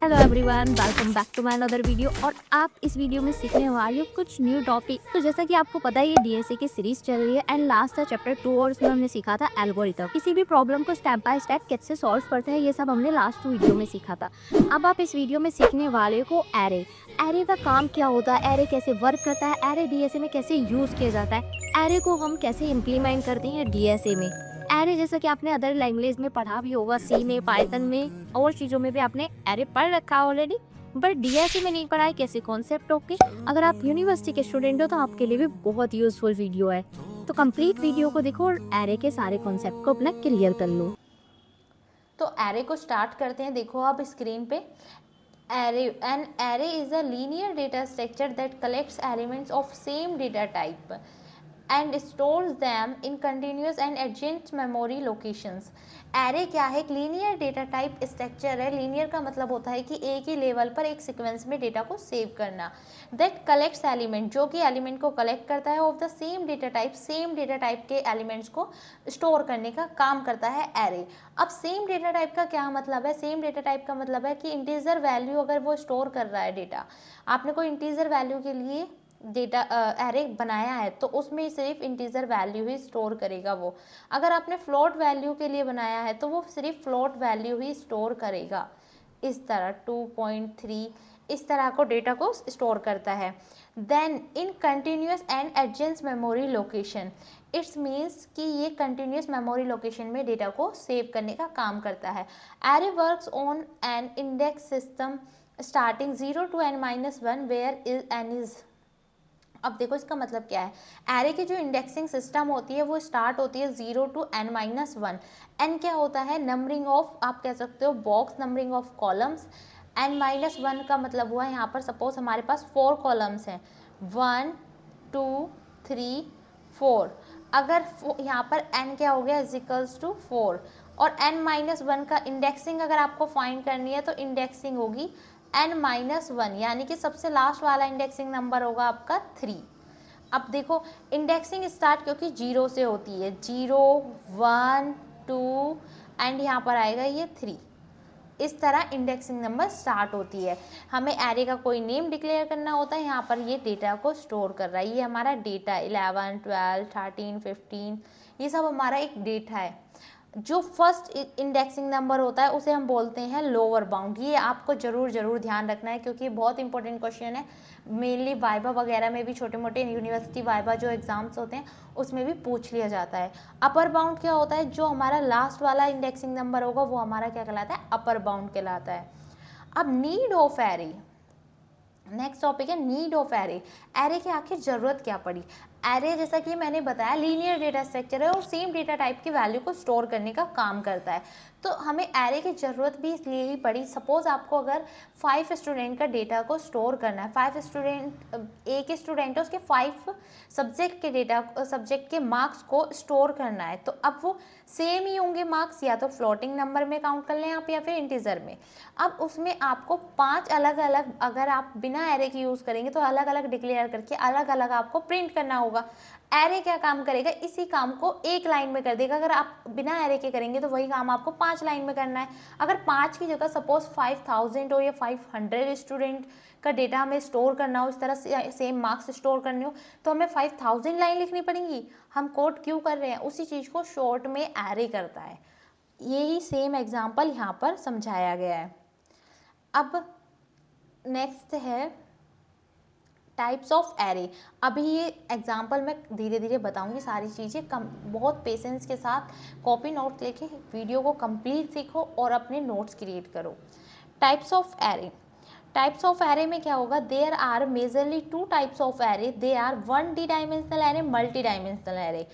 Hello everyone, welcome back to my another video. और आप इस वीडियो में सीखने वाले हो कुछ न्यू टॉपिक। तो जैसा कि आपको पता है ये डीएसए की सीरीज चल रही है एंड लास्ट था चैप्टर 2 और उसमें हमने सीखा था एल्गोरिथम। किसी भी प्रॉब्लम को स्टेप बाय स्टेप कैसे सॉल्व करते हैं ये सब हमने लास्ट वीडियो में सीखा था। अब आप इस वीडियो में सीखने वाले को एरे। एरे का काम क्या होता है, एरे कैसे वर्क करता है, एरे डीएसए में कैसे यूज किया जाता है, एरे को हम कैसे इम्प्लीमेंट करते हैं डीएसए में। एरे जैसा कि आपने अदर लैंग्वेज में पढ़ा भी होगा, सी में, पाइथन में और चीज़ों में भी आपने एरे पढ़ रखा है ऑलरेडी, बट डीएसए में नहीं पढ़ा है कैसे कॉन्सेप्ट। ओके, अगर आप यूनिवर्सिटी के स्टूडेंट हो तो आपके लिए भी बहुत यूजफुल वीडियो है। तो कंप्लीट वीडियो को देखो और एरे के सारे कॉन्सेप्ट को अपना क्लियर कर लो। तो एरे को स्टार्ट करते हैं। देखो आप स्क्रीन पे, an array is a linear data structure that collects elements of same data type and stores them in continuous and adjacent memory locations. Array क्या है? एक लीनियर डेटा टाइप स्ट्रक्चर है। लीनियर का मतलब होता है कि एक ही लेवल पर एक सीक्वेंस में डेटा को सेव करना। दैट कलेक्ट्स एलिमेंट, जो कि एलिमेंट को कलेक्ट करता है, of the same data type, same data type के एलिमेंट्स को स्टोर करने का काम करता है एरे। अब सेम डेटा टाइप का क्या मतलब है? सेम डेटा टाइप का मतलब है कि इंटीजर वैल्यू अगर वो स्टोर कर रहा है डेटा, आपने कोई इंटीजर वैल्यू के लिए डेटा एरे बनाया है तो उसमें सिर्फ इंटीजर वैल्यू ही स्टोर करेगा वो। अगर आपने फ्लोट वैल्यू के लिए बनाया है तो वो सिर्फ फ्लोट वैल्यू ही स्टोर करेगा। इस तरह 2.3 इस तरह को डेटा को स्टोर करता है। Then in continuous and adjacent memory location, it's means कि ये कंटिन्यूस मेमोरी लोकेशन में डेटा को सेव करने का काम करता है। Array works on an index system starting 0 to n-1 where is n is. अब देखो इसका मतलब क्या है। एरे की जो इंडेक्सिंग सिस्टम होती है वो स्टार्ट होती है 0 to n-1। एन क्या होता है? नंबरिंग ऑफ, आप कह सकते हो box numbering of columns. n-1 का मतलब हुआ यहाँ पर सपोज हमारे पास 4 कॉलम्स हैं, 1 2 3 4। अगर यहाँ पर n क्या हो गया? Is equals to 4। और n-1 का इंडेक्सिंग अगर आपको फाइंड करनी है तो इंडेक्सिंग होगी n-1, यानी कि सबसे लास्ट वाला इंडेक्सिंग नंबर होगा आपका 3। अब देखो इंडेक्सिंग स्टार्ट क्योंकि 0 से होती है, 0 1 2 एंड यहाँ पर आएगा ये 3। इस तरह इंडेक्सिंग नंबर स्टार्ट होती है। हमें एरे का कोई नेम डिक्लेयर करना होता है, यहाँ पर ये डेटा को स्टोर कर रहा है। ये हमारा डेटा 11 12 13 15 ये सब हमारा एक डेटा है। जो फर्स्ट इंडेक्सिंग नंबर होता है उसे हम बोलते हैं लोअर बाउंड। ये आपको जरूर ध्यान रखना है क्योंकि बहुत इंपॉर्टेंट क्वेश्चन है। मेनली वाइवा वगैरह में भी, छोटे मोटे यूनिवर्सिटी वाइवा जो एग्जाम्स होते हैं उसमें भी पूछ लिया जाता है। अपर बाउंड क्या होता है? जो हमारा लास्ट वाला इंडेक्सिंग नंबर होगा वो हमारा क्या कहलाता है? अपर बाउंड कहलाता है। अब need of array, next topic है नीड ऑफ एरे। एरे की आखिर जरूरत क्या पड़ी? एरे जैसा कि मैंने बताया लीनियर डेटा स्ट्रक्चर है और सेम डेटा टाइप की वैल्यू को स्टोर करने का काम करता है। तो हमें एरे की ज़रूरत भी इसलिए ही पड़ी, सपोज आपको अगर 5 स्टूडेंट का डेटा को स्टोर करना है, 5 स्टूडेंट, एक स्टूडेंट है उसके 5 सब्जेक्ट के डेटा, सब्जेक्ट के मार्क्स को स्टोर करना है, तो अब वो सेम ही होंगे मार्क्स, या तो फ्लोटिंग नंबर में काउंट कर लें आप या फिर इंटीजर में। अब उसमें आपको 5 अलग अलग, अगर आप बिना एरे की यूज़ करेंगे तो अलग अलग डिक्लेयर करके अलग अलग आपको प्रिंट करना होगा। एरे क्या काम करेगा? इसी काम को एक लाइन में कर देगा। अगर आप बिना एरे के करेंगे तो वही काम आपको 5 लाइन में करना है। अगर 5 की जगह सपोज 5000 हो या 500 स्टूडेंट का डेटा हमें स्टोर करना हो, इस तरह से सेम मार्क्स स्टोर करने हो, तो हमें 5000 लाइन लिखनी पड़ेंगी। हम कोड क्यों कर रहे हैं? उसी चीज़ को शॉर्ट में एरे करता है। यही सेम एग्जाम्पल यहाँ पर समझाया गया है। अब नेक्स्ट है टाइप्स ऑफ एरे। अभी ये एग्जाम्पल मैं धीरे धीरे बताऊंगी सारी चीज़ें, बहुत पेशेंस के साथ कॉपी नोट लेके वीडियो को कंप्लीट सीखो और अपने नोट्स क्रिएट करो। Types of array, types of array में क्या होगा? There are majorly 2 types of array. They are 1D dimensional array, multi dimensional array.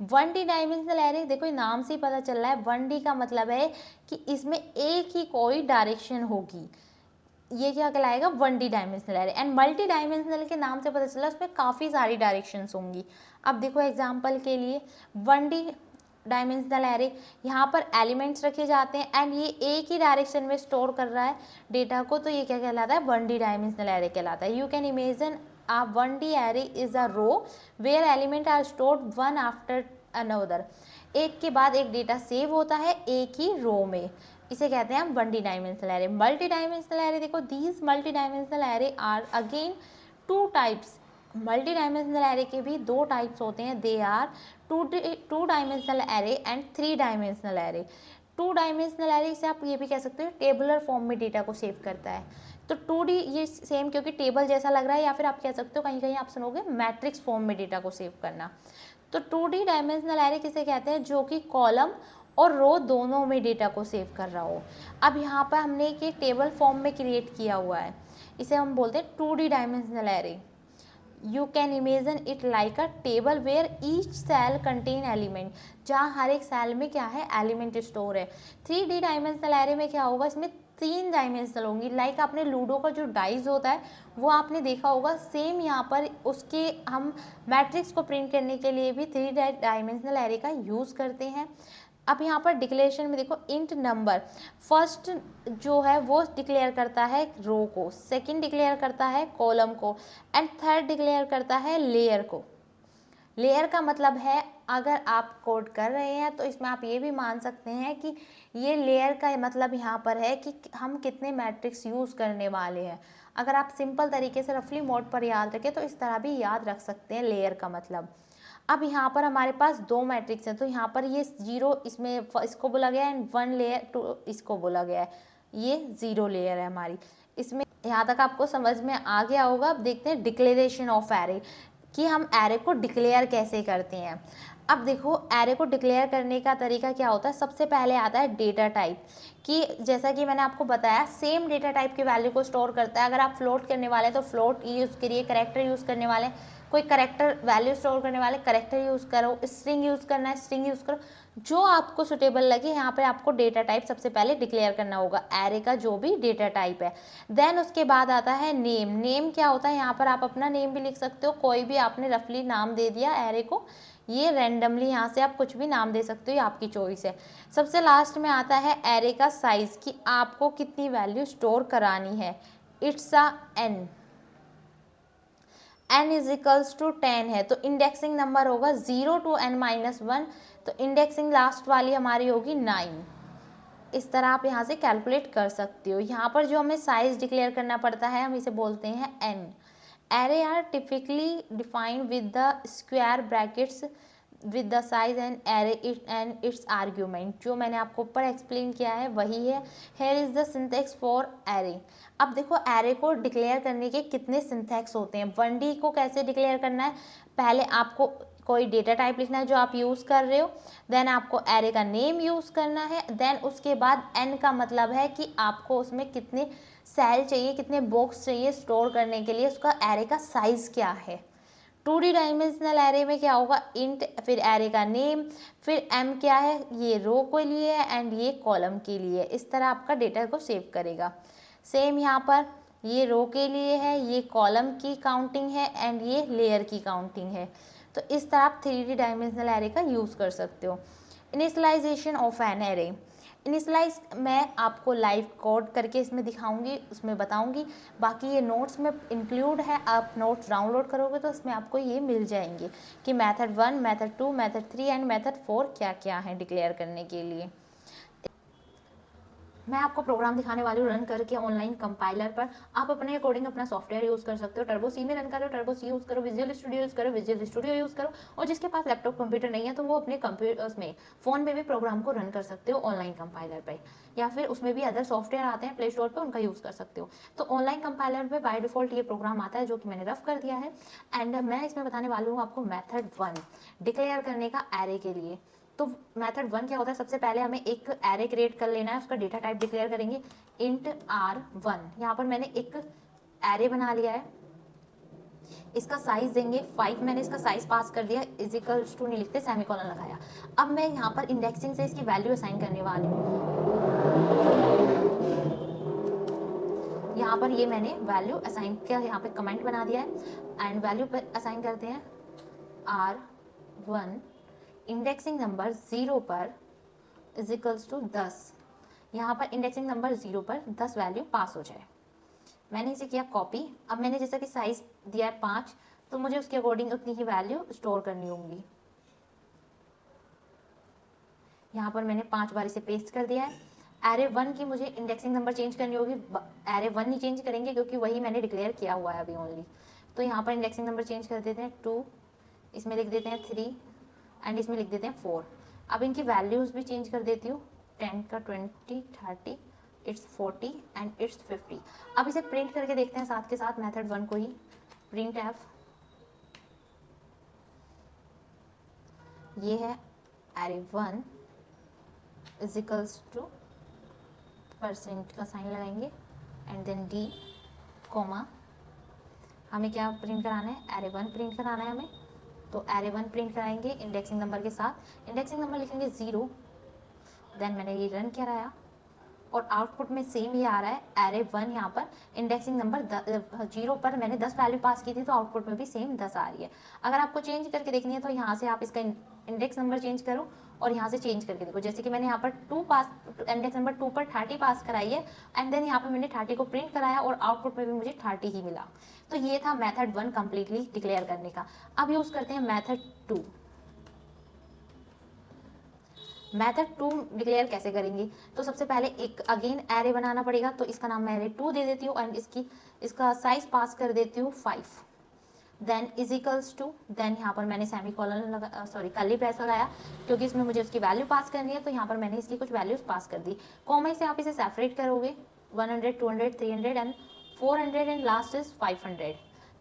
1D dimensional array, देखो नाम से ही पता चल रहा है 1D का मतलब है कि इसमें एक ही कोई डायरेक्शन होगी, ये क्या कहलाएगा? 1D dimensional array. And multi dimensional के नाम से पता चला उसमें काफ़ी सारी डायरेक्शंस होंगी। अब देखो एग्जांपल के लिए 1D डायमेंशनल एरे, यहाँ पर एलिमेंट्स रखे जाते हैं एंड ये एक ही डायरेक्शन में स्टोर कर रहा है डेटा को, तो ये क्या कहलाता है? 1D डायमेंशनल एरे कहलाता है। You can imagine a 1D array is a row where elements are stored one after another। एक के बाद एक डेटा सेव होता है एक ही रो में। इसे कहते हैं हम one dimensional array. Multi dimensional array देखो, these multi dimensional array are again two types. Multi dimensional array के भी दो टाइप्स होते हैं, they are two dimensional array and three dimensional array. Two dimensional array से आप ये भी कह सकते हो टेबुलर फॉर्म में डेटा को सेव करता है। तो 2D ये सेम, क्योंकि टेबल जैसा लग रहा है, या फिर आप कह सकते हो कहीं कहीं आप सुनोगे मैट्रिक्स फॉर्म में डेटा को सेव करना। तो 2D डायमेंशनल एरे किसे कहते हैं, जो कि कॉलम और रो दोनों में डेटा को सेव कर रहा हो। अब यहाँ पर हमने एक टेबल फॉर्म में क्रिएट किया हुआ है, इसे हम बोलते हैं 2D dimensional array. You can imagine it like a table where each cell contain element, जहाँ हर एक सेल में क्या है, एलिमेंट स्टोर है। 3D डायमेंशनल एरे में क्या होगा, इसमें 3 डायमेंशनल होंगी। लाइक आपने लूडो का जो डाइस होता है वो आपने देखा होगा, सेम यहाँ पर उसके हम मैट्रिक्स को प्रिंट करने के लिए भी 3 डायमेंशनल एरे का यूज़ करते हैं। अब यहाँ पर डिक्लेरेशन में देखो, इंट नंबर फर्स्ट जो है वो डिक्लेयर करता है रो को, सेकंड डिक्लेयर करता है कॉलम को, एंड थर्ड डिक्लेयर करता है लेयर को। लेयर का मतलब है, अगर आप कोड कर रहे हैं तो इसमें आप ये भी मान सकते हैं कि ये लेयर का मतलब यहाँ पर है कि हम कितने मैट्रिक्स यूज़ करने वाले हैं। अगर आप सिंपल तरीके से रफली मोड पर याद रखें तो इस तरह भी याद रख सकते हैं लेयर का मतलब। अब यहाँ पर हमारे पास 2 मैट्रिक्स हैं, तो यहाँ पर ये 0 इसमें इसको बोला गया है, एंड 1 लेयर 2 इसको बोला गया है, ये 0 लेयर है हमारी। इसमें यहाँ तक आपको समझ में आ गया होगा। अब देखते हैं डिक्लेरेशन ऑफ एरे, कि हम एरे को डिक्लेयर कैसे करते हैं। अब देखो, एरे को डिक्लेयर करने का तरीका क्या होता है, सबसे पहले आता है डेटा टाइप, कि जैसा कि मैंने आपको बताया सेम डेटा टाइप की वैल्यू को स्टोर करता है। अगर आप फ्लोट करने वाले हैं तो फ्लोट यूज़ करिए, करेक्टर यूज़ करने वाले कोई करेक्टर वैल्यू स्टोर करने वाले करेक्टर यूज़ करो, स्ट्रिंग यूज़ करना है स्ट्रिंग यूज़ करो, जो आपको सुटेबल लगे। यहाँ पे आपको डेटा टाइप सबसे पहले डिक्लेयर करना होगा, एरे का जो भी डेटा टाइप है। देन उसके बाद आता है नेम। नेम क्या होता है, यहाँ पर आप अपना नेम भी लिख सकते हो, कोई भी आपने रफली नाम दे दिया एरे को, ये रैंडमली यहाँ से आप कुछ भी नाम दे सकते हो, ये आपकी चॉइस है। सबसे लास्ट में आता है एरे का साइज, कि आपको कितनी वैल्यू स्टोर करानी है। It's a an, n is equals to 10 है, तो इंडेक्सिंग नंबर होगा 0 to n-1, तो इंडेक्सिंग लास्ट वाली हमारी होगी 9। इस तरह आप यहाँ से कैलकुलेट कर सकते हो। यहाँ पर जो हमें साइज डिक्लेयर करना पड़ता है, हम इसे बोलते हैं n। Array are typically defined with the square brackets with the size and array and its argument, जो मैंने आपको ऊपर एक्सप्लेन किया है वही है। Here is the syntax for array. अब देखो, एरे को डिक्लेयर करने के कितने सिंथेक्स होते हैं। 1D को कैसे डिक्लेयर करना है, पहले आपको कोई डेटा टाइप लिखना है जो आप यूज़ कर रहे हो, देन आपको एरे का नेम यूज़ करना है, देन उसके बाद n का मतलब है कि आपको उसमें कितने सेल चाहिए, कितने बॉक्स चाहिए स्टोर करने के लिए, उसका एरे का साइज़ क्या है। 2D डायमेंशनल एरे में क्या होगा, इंट, फिर एरे का नेम, फिर m क्या है, ये रो के लिए है एंड ये कॉलम के लिए। इस तरह आपका डेटा को सेव करेगा। सेम यहाँ पर ये रो के लिए है, ये कॉलम की काउंटिंग है एंड ये लेयर की काउंटिंग है। तो इस तरह आप 3D डायमेंशनल एरे का यूज़ कर सकते हो। Initialization of an array. Initialize मैं आपको लाइव कोड करके इसमें दिखाऊंगी, उसमें बताऊंगी। बाकी ये नोट्स में इंक्लूड है, आप नोट्स डाउनलोड करोगे तो इसमें आपको ये मिल जाएंगे कि method 1, method 2, method 3 and method 4 क्या क्या है डिक्लेयर करने के लिए। मैं आपको प्रोग्राम दिखाने वाली हूँ रन करके ऑनलाइन कंपाइलर पर। आप अपने अकॉर्डिंग अपना सॉफ्टवेयर यूज़ कर सकते हो। टर्बो सी में रन करो, टर्बो सी यूज़ करो, विजुअल स्टूडियो यूज़ करो, विजुअल स्टूडियो यूज़ करो। और जिसके पास लैपटॉप कंप्यूटर नहीं है तो वो अपने कंप्यूटर में फ़ोन में भी प्रोग्राम को रन कर सकते हो ऑनलाइन कंपाइलर पर, या फिर उसमें भी अदर सॉफ्टवेयर आते हैं प्ले स्टोर पर, उनका यूज़ कर सकते हो। तो ऑनलाइन कंपाइलर में बाय डिफ़ॉल्ट ये प्रोग्राम आता है जो कि मैंने रफ कर दिया है। एंड मैं इसमें बताने वाली हूँ आपको मेथड 1 डिक्लेयर करने का एरे के लिए। तो मेथड 1 क्या होता है, सबसे पहले हमें एक एरे क्रिएट कर लेना है, उसका डेटा टाइप डिक्लेयर करेंगे इंट r1। यहाँ पर मैंने एक एरे बना लिया है, इसका साइज देंगे 5, मैंने इसका साइज पास कर दिया, इज इक्वल्स टू नहीं लिखते, सेमीकोलन लगाया। अब मैं यहाँ पर इंडेक्सिंग से इसकी वैल्यू असाइन करने वाली हूँ। यहाँ पर ये मैंने वैल्यू असाइन किया, यहाँ पे कमेंट बना दिया है एंड वैल्यू पर असाइन करते हैं r1 इंडेक्सिंग नंबर 0 पर इज इक्वल्स टू 10। यहाँ पर इंडेक्सिंग नंबर 0 पर 10 वैल्यू पास हो जाए। मैंने इसे किया कॉपी। अब मैंने जैसा कि साइज दिया है 5, तो मुझे उसके अकॉर्डिंग उतनी ही वैल्यू स्टोर करनी होंगी। यहाँ पर मैंने 5 बार इसे पेस्ट कर दिया है। एरे 1 की मुझे इंडेक्सिंग नंबर चेंज करनी होगी, एरे 1 नहीं चेंज करेंगे क्योंकि वही मैंने डिक्लेयर किया हुआ है अभी ओनली। तो यहाँ पर इंडेक्सिंग नंबर चेंज कर देते हैं 2, इसमें लिख देते हैं 3 एंड इसमें लिख देते हैं 4। अब इनकी वैल्यूज़ भी चेंज कर देती हूँ, 10 का 20, 30, इट्स 40 एंड इट्स 50। अब इसे प्रिंट करके देखते हैं साथ के साथ मेथड 1 को ही, प्रिंट एफ, ये है array 1 is equals two percent का साइन लगाएंगे एंड देन डी कोमा, हमें क्या प्रिंट कराना है, एरे 1 प्रिंट कराना है हमें। तो एरे 1 प्रिंट कराएंगे इंडेक्सिंग नंबर के साथ, इंडेक्सिंग नंबर लिखेंगे 0, देन मैंने ये रन कराया और आउटपुट में सेम ये आ रहा है, एरे 1 यहाँ पर इंडेक्सिंग नंबर 0 पर मैंने 10 वैल्यू पास की थी तो आउटपुट में भी सेम 10 आ रही है। अगर आपको चेंज करके देखनी है तो यहाँ से आप इसका इंडेक्स नंबर चेंज करो और यहाँ से चेंज करके देखो, जैसे कि मैंने यहाँ पर 2 पास, इंडेक्स नंबर 2 पर 30 पास कराई है एंड देन यहाँ पर मैंने 30 को प्रिंट कराया और आउटपुट में भी मुझे 30 ही मिला। तो ये था मेथड 1 कंप्लीटली डिक्लेयर करने का। अब यूज़ करते हैं मेथड 2। मेथड 2 डिक्लेयर कैसे करेंगे, तो सबसे पहले एक अगेन एरे बनाना पड़ेगा, तो इसका नाम मैं एरे 2 दे देती हूँ एंड इसका साइज पास कर देती हूँ 5, then is equals to, then यहाँ पर मैंने सेमी कॉलन लगा, सॉरी कर्ली ब्रेस लगाया क्योंकि इसमें मुझे उसकी वैल्यू पास करनी है, तो यहाँ पर मैंने इसकी कुछ वैल्यूज पास कर दी। कॉमा से आप इसे सेपरेट करोगे, 100, 200, 300 एंड 400 एंड लास्ट इज 500।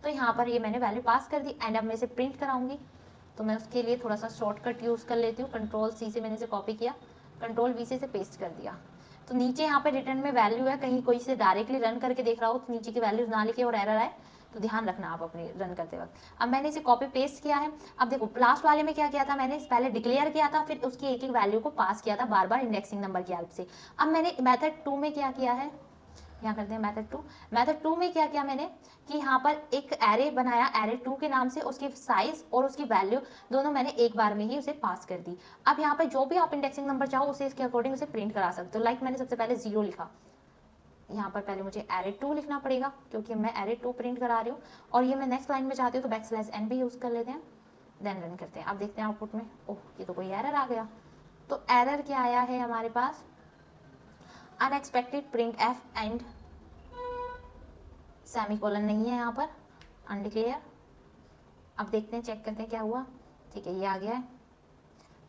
तो यहाँ पर ये मैंने वैल्यू पास कर दी एंड अब मैं इसे प्रिंट कराऊंगी। तो मैं उसके लिए थोड़ा सा शॉर्टकट यूज़ कर लेती हूँ, कंट्रोल सी से मैंने इसे कॉपी किया, कंट्रोल वी से इसे पेस्ट कर दिया। तो नीचे यहाँ पे रिटर्न में वैल्यू है, कहीं कोई से डायरेक्टली रन करके देख रहा हो तो नीचे की वैल्यूज ना लिखे और एरर आए तो ध्यान रखना आप अपने रन करते वक्त। अब मैंने इसे कॉपी पेस्ट किया है। अब देखो लास्ट वाले में क्या किया था, मैंने पहले डिक्लेयर किया था फिर उसकी एक एक वैल्यू को पास किया था बार बार इंडेक्सिंग नंबर की हेल्प से। अब मैंने मेथड 2 में क्या किया है, यहाँ करते हैं मेथड 2। मेथड 2 में क्या किया मैंने कि यहाँ पर एक एरे बनाया एरे 2 के नाम से, उसकी साइज और उसकी वैल्यू दोनों मैंने एक बार में ही उसे पास कर दी। अब यहाँ पर जो भी आप इंडेक्सिंग नंबर चाहो उसे इसके अकॉर्डिंग उसे प्रिंट करा सकते हो। लाइक मैंने सबसे पहले 0 लिखा, यहाँ पर पहले मुझे एरे 2 लिखना पड़ेगा क्योंकि मैं एरे 2 प्रिंट करा रही हूँ और ये मैं नेक्स्ट लाइन में चाहती हूँ तो बैकस्लैश एन भी यूज़ कर लेते हैं, देन रन करते हैं। अब देखते हैं आउटपुट में, ओह ये तो कोई एरर आ गया। तो एरर क्या आया है हमारे पास, unexpected printf and semicolon नहीं है यहाँ पर, अनडिक्लेयर। अब देखते हैं चेक करते हैं क्या हुआ, ठीक है ये आ गया है।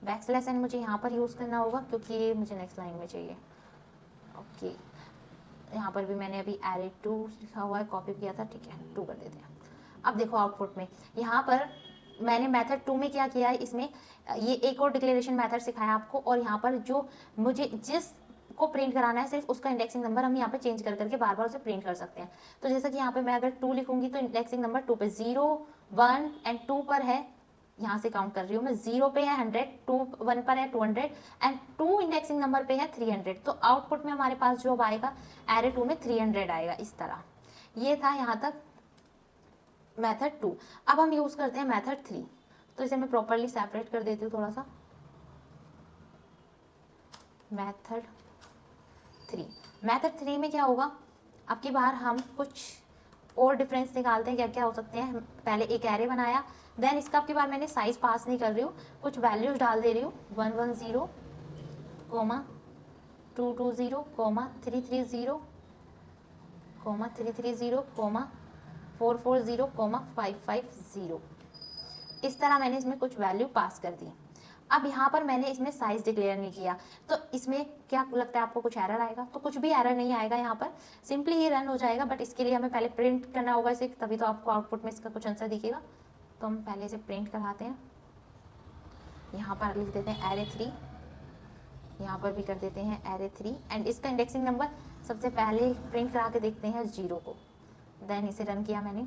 बैकस्लैश एन मुझे यहाँ पर यूज़ करना होगा क्योंकि ये मुझे नेक्स्ट लाइन में चाहिए। ओके यहाँ पर भी मैंने अभी एरे 2 लिखा हुआ है, कॉपी किया था, ठीक है 2 कर देते हैं। अब देखो आउटपुट में यहाँ पर मैंने मेथड 2 में क्या किया है, इसमें ये एक और डिक्लेरेशन मेथड सिखाया आपको और यहाँ पर जो मुझे जिस को प्रिंट कराना है सिर्फ उसका इंडेक्सिंग नंबर हम यहाँ पे चेंज कर करके बार बार उसे प्रिंट कर सकते हैं। तो जैसे कि यहाँ पे मैं अगर 2 लिखूंगी तो इंडेक्सिंग नंबर 2 पे 0, 1 एंड 2 पर है, यहाँ से काउंट कर रही हूँ मैं, 0 पे है 100, 2 1 पर है 200 एंड 2 इंडेक्सिंग नंबर पे है 300। तो आउटपुट में हमारे पास जो आएगा एरे 2 में 300 आएगा इस तरह। ये था यहाँ तक मेथड 2। अब हम यूज करते हैं मेथड 3। तो इसे मैं प्रॉपरली सेपरेट कर देती हूँ थोड़ा सा, मेथड 3। मेथड 3 में क्या होगा, अब की बार हम कुछ और डिफरेंस निकालते हैं, क्या क्या हो सकते हैं। पहले एक एरे बनाया, देन इसका अब की बार मैंने साइज पास नहीं कर रही हूँ, कुछ वैल्यूज डाल दे रही हूँ, 110 comma 220 comma 330 comma 330 comma 440 comma 550। इस तरह मैंने इसमें कुछ वैल्यू पास कर दी। अब यहाँ पर मैंने इसमें साइज डिक्लेयर नहीं किया, तो इसमें क्या लगता है आपको कुछ एरर आएगा, तो कुछ भी एरर नहीं आएगा यहाँ पर, सिंपली ये रन हो जाएगा। बट इसके लिए हमें पहले प्रिंट करना होगा इसे, तभी तो आपको आउटपुट में इसका कुछ आंसर दिखेगा। तो हम पहले इसे प्रिंट कराते हैं, यहाँ पर लिख देते हैं एरे 3, यहाँ पर भी कर देते हैं एरे 3 एंड इसका इंडेक्सिंग नंबर सबसे पहले प्रिंट करा के देखते हैं 0 को, देन इसे रन किया मैंने।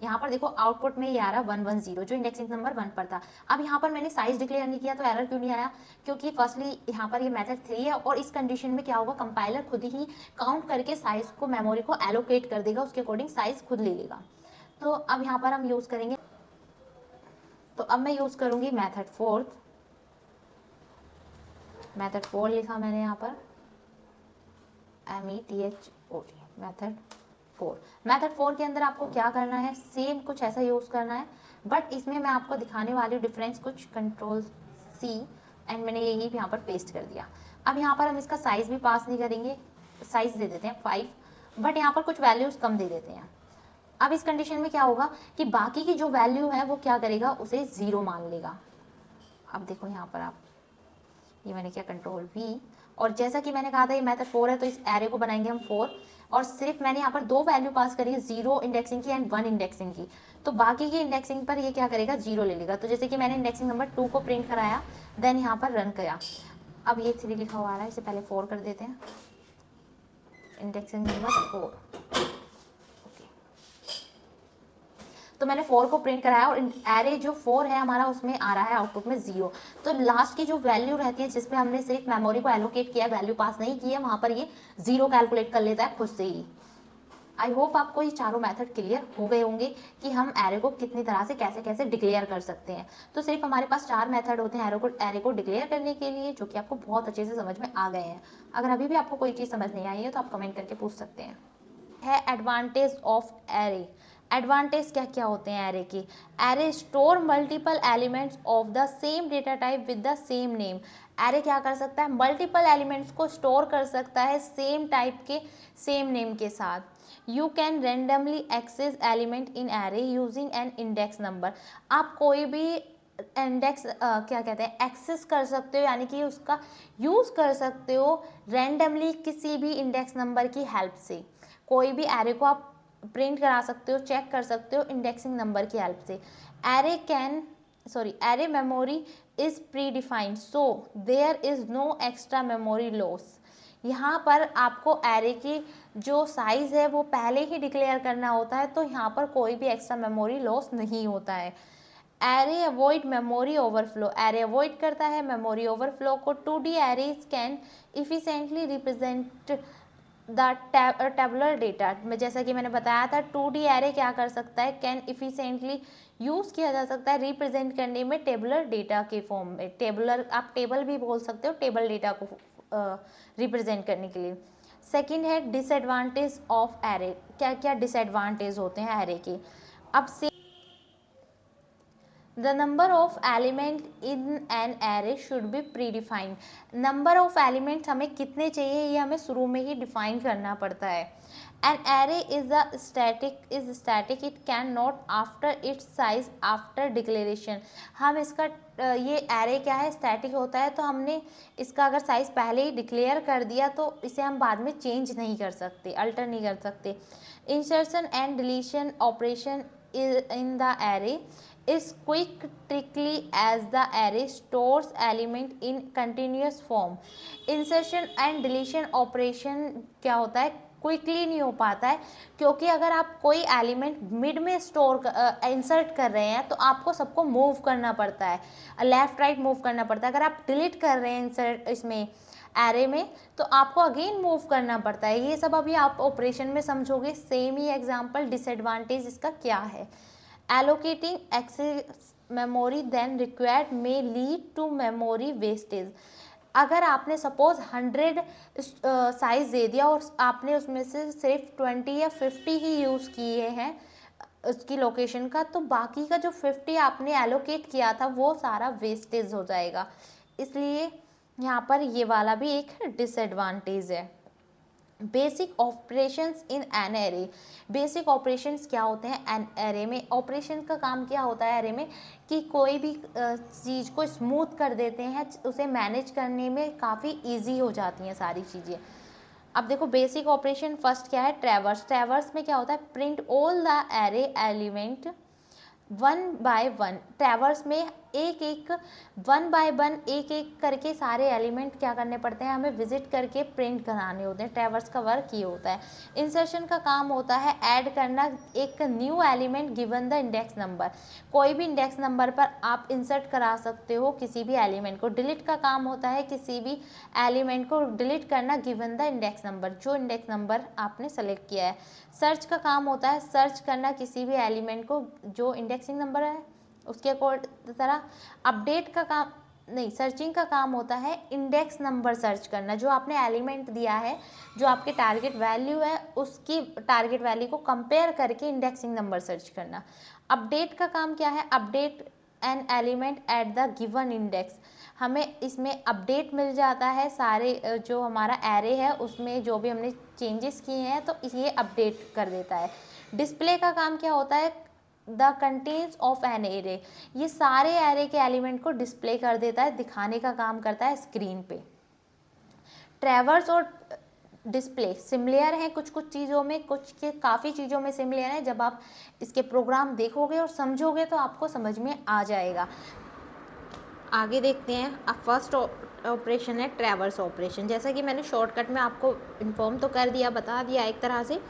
यहाँ पर देखो आउटपुट में ये आ रहा 110 जो इंडेक्सिंग नंबर 1 पर था। अब यहाँ पर मैंने साइज डिक्लेयर नहीं किया तो एरर क्यों नहीं आया, क्योंकि फर्स्टली यहाँ पर ये मेथड 3 है और इस कंडीशन में क्या होगा, कंपाइलर खुद ही काउंट करके साइज को मेमोरी को एलोकेट कर देगा, उसके अकॉर्डिंग साइज खुद ले लेगा। तो अब यहाँ पर हम यूज करेंगे, तो अब मैं यूज करूंगी मेथड 4। मेथड 4 लिखा मैंने यहाँ पर METHOD, मेथड 4। मेथड 4 के अंदर आपको क्या करना है, सेम कुछ ऐसा यूज करना है, बट इसमें मैं आपको दिखाने वाली हूँ डिफरेंस कुछ, कंट्रोल C एंड मैंने यही यहाँ पर पेस्ट कर दिया। अब यहाँ पर हम इसका साइज भी पास नहीं करेंगे, साइज दे देते हैं 5, बट यहाँ पर कुछ वैल्यूज कम दे देते हैं। अब इस कंडीशन में क्या होगा कि बाकी की जो वैल्यू है वो क्या करेगा, उसे 0 मान लेगा। अब देखो यहाँ पर आप, ये मैंने किया कंट्रोल V, और जैसा कि मैंने कहा था ये मेथड 4 है, तो इस एरे को बनाएंगे हम 4, और सिर्फ मैंने यहाँ पर 2 वैल्यू पास करी है, 0 इंडेक्सिंग की एंड 1 इंडेक्सिंग की, तो बाकी की इंडेक्सिंग पर ये क्या करेगा, 0 ले लेगा। तो जैसे कि मैंने इंडेक्सिंग नंबर 2 को प्रिंट कराया, देन यहाँ पर रन किया। अब ये 3 लिखा हुआ आ रहा है, इसे पहले 4 कर देते हैं, इंडेक्सिंग नंबर 4। तो मैंने 4 को प्रिंट कराया और एरे जो 4 है हमारा उसमें आ रहा है आउटपुट में 0। तो लास्ट की जो वैल्यू रहती है जिसपे हमने सिर्फ मेमोरी को एलोकेट किया, वैल्यू पास नहीं की है, वहां पर ये 0 कैलकुलेट कर लेता है खुद से ही। आई होप आपको ये चारों मेथड क्लियर हो गए होंगे कि हम एरे को कितनी तरह से कैसे कैसे डिक्लेयर कर सकते हैं। तो सिर्फ हमारे पास 4 मेथड होते हैं एरे को डिक्लेयर करने के लिए, जो कि आपको बहुत अच्छे से समझ में आ गए हैं। अगर अभी भी आपको कोई चीज़ समझ नहीं आई है तो आप कमेंट करके पूछ सकते हैं। है एडवांटेज ऑफ एरे। एडवांटेज क्या क्या होते हैं एरे की। Array store multiple elements of the same data type with the same name. Array क्या कर सकता है, मल्टीपल एलिमेंट्स को स्टोर कर सकता है सेम टाइप के सेम नेम के साथ। You can randomly access element in array using an index number. आप कोई भी इंडेक्स क्या कहते हैं एक्सेस कर सकते हो, यानी कि उसका यूज़ कर सकते हो रैंडमली किसी भी इंडेक्स नंबर की हेल्प से। कोई भी एरे को आप प्रिंट करा सकते हो, चेक कर सकते हो इंडेक्सिंग नंबर की हेल्प से। Array memory is predefined, so there is no extra memory loss. यहाँ पर आपको एरे की जो साइज है वो पहले ही डिक्लेयर करना होता है, तो यहाँ पर कोई भी एक्स्ट्रा मेमोरी लॉस नहीं होता है। Array avoid memory overflow. Array avoid करता है मेमोरी ओवरफ्लो को। 2D arrays can efficiently represent the tabular data. जैसा कि मैंने बताया था 2D एरे क्या कर सकता है, कैन इफिशिएंटली यूज़ किया जा सकता है रिप्रेजेंट करने में टेबुलर डेटा के फॉर्म में। टेबुलर आप टेबल भी बोल सकते हो, टेबल डेटा को रिप्रेजेंट करने के लिए। सेकंड है डिसएडवांटेज ऑफ एरे। क्या क्या डिसएडवांटेज होते हैं एरे के। अब The number of element in an array should be predefined. Number of elements हमें कितने चाहिए ये हमें शुरू में ही डिफाइन करना पड़ता है। An array is static. It cannot after its size after declaration. हम इसका ये एरे क्या है, स्टैटिक होता है, तो हमने इसका अगर साइज पहले ही डिक्लेयर कर दिया तो इसे हम बाद में चेंज नहीं कर सकते, अल्टर नहीं कर सकते। Insertion and deletion operation in the array is quick trickly as the array stores element in continuous form. Insertion and deletion operation क्या होता है, क्विकली नहीं हो पाता है, क्योंकि अगर आप कोई एलिमेंट मिड में स्टोर इंसर्ट कर रहे हैं तो आपको सबको मूव करना पड़ता है, लेफ्ट राइट मूव करना पड़ता है। अगर आप डिलीट कर रहे हैं इंसर्ट इसमें एरे में तो आपको अगेन मूव करना पड़ता है। ये सब अभी आप ऑपरेशन में समझोगे। सेम ही एग्जांपल डिसएडवांटेज इसका क्या है। Allocating excess memory than required may lead to memory wastage. अगर आपने सपोज 100 साइज दे दिया और आपने उसमें से सिर्फ 20 या 50 ही यूज़ किए हैं उसकी लोकेशन का, तो बाकी का जो 50 आपने एलोकेट किया था वो सारा वेस्टेज हो जाएगा। इसलिए यहाँ पर ये वाला भी एक डिसएडवांटेज है। Basic operations in an array. Basic operations क्या होते हैं एन एरे में। ऑपरेशन का काम क्या होता है एरे में कि कोई भी चीज़ को स्मूथ कर देते हैं, उसे मैनेज करने में काफ़ी इजी हो जाती हैं सारी चीज़ें। अब देखो बेसिक ऑपरेशन फर्स्ट क्या है, ट्रैवर्स। ट्रैवर्स में क्या होता है, print all the array element 1 by 1। Traverse में एक एक 1 by 1 एक एक करके सारे एलिमेंट क्या करने पड़ते हैं, हमें विजिट करके प्रिंट कराने होते हैं। ट्रैवर्स का वर्क ये होता है। इंसर्शन का काम होता है ऐड करना एक new element given the index number. कोई भी इंडेक्स नंबर पर आप इंसर्ट करा सकते हो किसी भी एलिमेंट को। डिलीट का काम होता है किसी भी एलिमेंट को डिलीट करना गिवन द इंडेक्स नंबर, जो इंडेक्स नंबर आपने सेलेक्ट किया है। सर्च का काम होता है सर्च करना किसी भी एलिमेंट को जो इंडेक्सिंग नंबर है उसके तरह। अपडेट का काम नहीं, सर्चिंग का काम होता है इंडेक्स नंबर सर्च करना। जो आपने एलिमेंट दिया है, जो आपके टारगेट वैल्यू है, उसकी टारगेट वैल्यू को कंपेयर करके इंडेक्सिंग नंबर सर्च करना। अपडेट का काम क्या है, update an element at the given index. हमें इसमें अपडेट मिल जाता है सारे जो हमारा एरे है उसमें जो भी हमने चेंजेस किए हैं तो ये अपडेट कर देता है। डिस्प्ले का काम क्या होता है, the contents of an array, ये सारे एरे के एलिमेंट को डिस्प्ले कर देता है, दिखाने का काम करता है स्क्रीन पे। ट्रैवर्स और डिस्प्ले सिमिलर हैं कुछ कुछ चीज़ों में, कुछ के काफ़ी चीज़ों में सिमिलर है। जब आप इसके प्रोग्राम देखोगे और समझोगे तो आपको समझ में आ जाएगा। आगे देखते हैं। अब फर्स्ट ऑपरेशन है ट्रैवर्स ऑपरेशन। जैसा कि मैंने शॉर्टकट में आपको इन्फॉर्म तो कर दिया, बता दिया एक तरह से,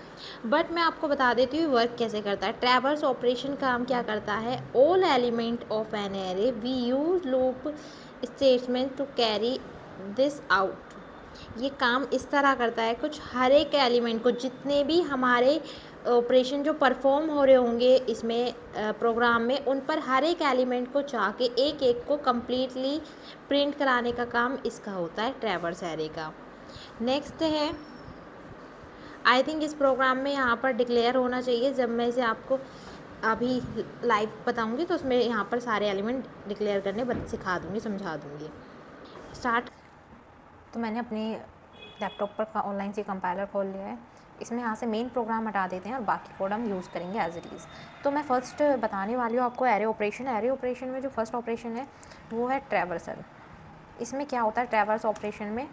बट मैं आपको बता देती हूँ वर्क कैसे करता है। ट्रैवर्स ऑपरेशन काम क्या करता है, all element of an array we use loop statement to carry this out. ये काम इस तरह करता है, कुछ हर एक एलिमेंट को, जितने भी हमारे ऑपरेशन जो परफॉर्म हो रहे होंगे इसमें प्रोग्राम में, उन पर हर एक एलिमेंट को चाह के एक एक को कम्प्लीटली प्रिंट कराने का काम इसका होता है, ट्रैवर्स एरे का। नेक्स्ट है, आई थिंक इस प्रोग्राम में यहाँ पर डिक्लेयर होना चाहिए। जब मैं इसे आपको अभी लाइव बताऊँगी तो उसमें यहाँ पर सारे एलिमेंट डिक्लेयर करने सिखा दूँगी, समझा दूँगी। स्टार्ट। तो मैंने अपने लैपटॉप पर ऑनलाइन से कंपाइलर खोल लिया है। इसमें यहाँ से मेन प्रोग्राम हटा देते हैं और बाकी कोड हम यूज़ करेंगे एज इट इज़। तो मैं फर्स्ट बताने वाली हूँ आपको एरे ऑपरेशन। एरे ऑपरेशन में जो फर्स्ट ऑपरेशन है वो है ट्रैवर्सल। इसमें क्या होता है ट्रैवर्स ऑपरेशन में,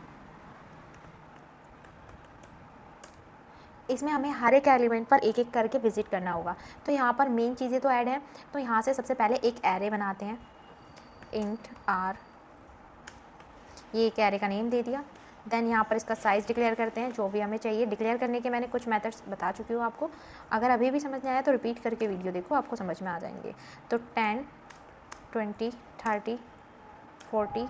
इसमें हमें हर एक एलिमेंट पर एक एक करके विजिट करना होगा। तो यहाँ पर मेन चीज़ें तो ऐड हैं। तो यहाँ से सबसे पहले एक एरे बनाते हैं, इंट आर, ये एक एरे का नेम दे दिया। देन यहाँ पर इसका साइज़ डिक्लेयर करते हैं, जो भी हमें चाहिए। डिक्लेयर करने के मैंने कुछ मेथड्स बता चुकी हूँ आपको। अगर अभी भी समझ नहीं आया तो रिपीट करके वीडियो देखो, आपको समझ में आ जाएंगे। तो 10, 20, 30, 40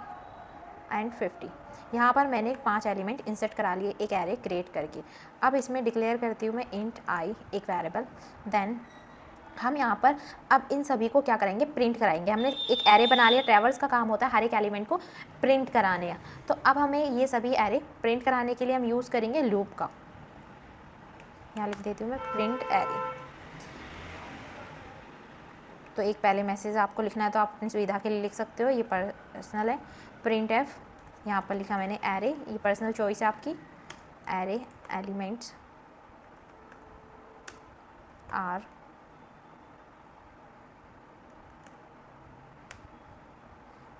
एंड 50, यहाँ पर मैंने 5 एलिमेंट इंसर्ट करा लिए एक एरे क्रिएट करके। अब इसमें डिक्लेयर करती हूँ मैं इंट आई, एक वेरिएबल। देन हम यहाँ पर अब इन सभी को क्या करेंगे, प्रिंट कराएंगे। हमने एक एरे बना लिया, ट्रैवर्स का काम होता है हर एक एलिमेंट को प्रिंट कराने का। तो अब हमें ये सभी एरे प्रिंट कराने के लिए हम यूज़ करेंगे लूप का। यहाँ लिख देती हूँ मैं प्रिंट एरे। तो एक पहले मैसेज आपको लिखना है तो आप अपनी सुविधा के लिए लिख सकते हो, ये पर्सनल है। प्रिंट एफ, यहाँ पर लिखा मैंने एरे, ये पर्सनल चॉइस है आपकी। एरे एलिमेंट्स आर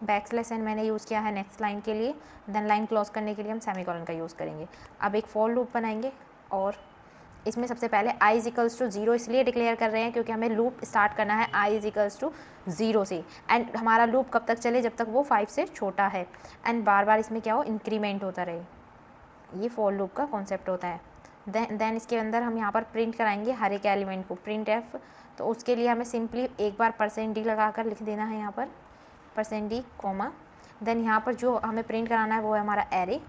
\n मैंने यूज़ किया है नेक्स्ट लाइन के लिए। देन लाइन क्लोज करने के लिए हम सेमीकोलन का यूज़ करेंगे। अब एक फॉर लूप बनाएंगे और इसमें सबसे पहले i इज़ 0 इसलिए डिक्लेयर कर रहे हैं क्योंकि हमें लूप स्टार्ट करना है i इज़ 0 से। एंड हमारा लूप कब तक चले, जब तक वो 5 से छोटा है। एंड बार बार इसमें क्या हो, इंक्रीमेंट होता रहे। ये फॉर लूप का कॉन्सेप्ट होता है। देन इसके अंदर हम यहाँ पर प्रिंट कराएंगे हर एक एलिमेंट को, प्रिंट एफ। तो उसके लिए हमें सिंपली एक बार %d लगा कर लिख देना है यहाँ पर %d, कॉमा। देन यहाँ पर जो हमें प्रिंट कराना है वो है हमारा एरे।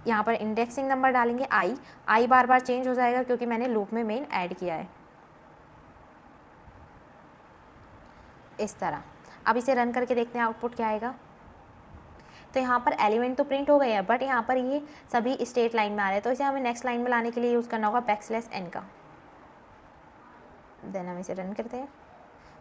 यहाँ पर इंडेक्सिंग नंबर डालेंगे आई बार बार चेंज हो जाएगा क्योंकि मैंने लूप में मेन ऐड किया है, इस तरह। अब इसे रन करके देखते हैं आउटपुट क्या आएगा। तो यहाँ पर एलिमेंट तो प्रिंट हो गए हैं, बट यहाँ पर ये सभी स्टेट लाइन में आ रहे हैं। तो इसे हमें नेक्स्ट लाइन में लाने के लिए यूज़ करना होगा \n का। देन हम इसे रन करते हैं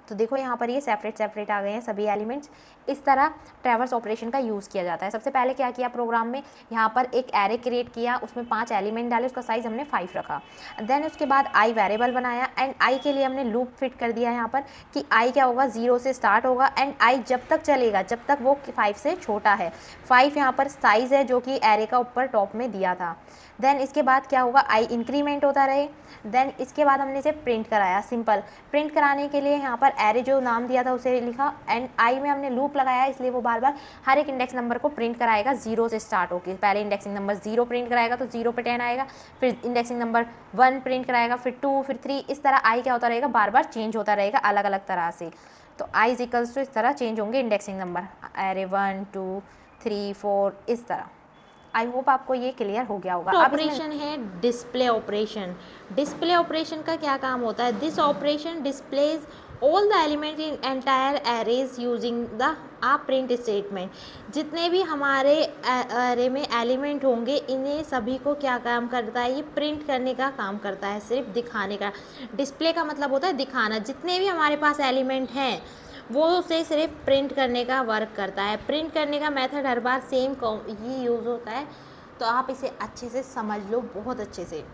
तो देखो यहाँ पर ये सेपरेट आ गए हैं सभी एलिमेंट्स। इस तरह ट्रैवर्स ऑपरेशन का यूज़ किया जाता है। सबसे पहले क्या किया प्रोग्राम में, यहाँ पर एक एरे क्रिएट किया, उसमें 5 एलिमेंट डाले, उसका साइज़ हमने 5 रखा। देन उसके बाद आई वेरिएबल बनाया एंड आई के लिए हमने लूप फिट कर दिया यहाँ पर कि आई क्या होगा, 0 से स्टार्ट होगा एंड आई जब तक चलेगा जब तक वो 5 से छोटा है। 5 यहाँ पर साइज़ है जो कि एरे का ऊपर टॉप में दिया था। देन इसके बाद क्या होगा, आई इंक्रीमेंट होता रहे। देन इसके बाद हमने इसे प्रिंट कराया। सिंपल प्रिंट कराने के लिए यहाँ पर एरे जो नाम दिया था उसे लिखा एंड आई में हमने लूप लगाया, इसलिए वो बार बार हर एक इंडेक्स नंबर को प्रिंट कराएगा 0 से स्टार्ट होकर। पहले इंडेक्सिंग नंबर 0 प्रिंट कराएगा तो 0 पे 10 आएगा, फिर इंडेक्सिंग नंबर 1 प्रिंट कराएगा, फिर 2, फिर 3, इस तरह आई क्या होता रहेगा, बार बार चेंज होता रहेगा अलग अलग तरह से। तो आई इज इक्वल्स टू इस तरह चेंज होंगे इंडेक्सिंग नंबर, एरे 1, 2, 3, 4, इस तरह। आई होप आपको ये क्लियर हो गया होगा। ऑपरेशन है डिस्प्ले ऑपरेशन। डिस्प्ले ऑपरेशन का क्या काम होता है, this operation displays all the element in entire arrays using the print statement. जितने भी हमारे एरे में एलिमेंट होंगे इन्हें सभी को क्या काम करता है, ये प्रिंट करने का काम करता है, सिर्फ दिखाने का। डिस्प्ले का मतलब होता है दिखाना। जितने भी हमारे पास एलिमेंट हैं वो उसे सिर्फ प्रिंट करने का वर्क करता है। प्रिंट करने का मेथड हर बार सेम ही यूज़ होता है, तो आप इसे अच्छे से समझ लो, बहुत अच्छे से।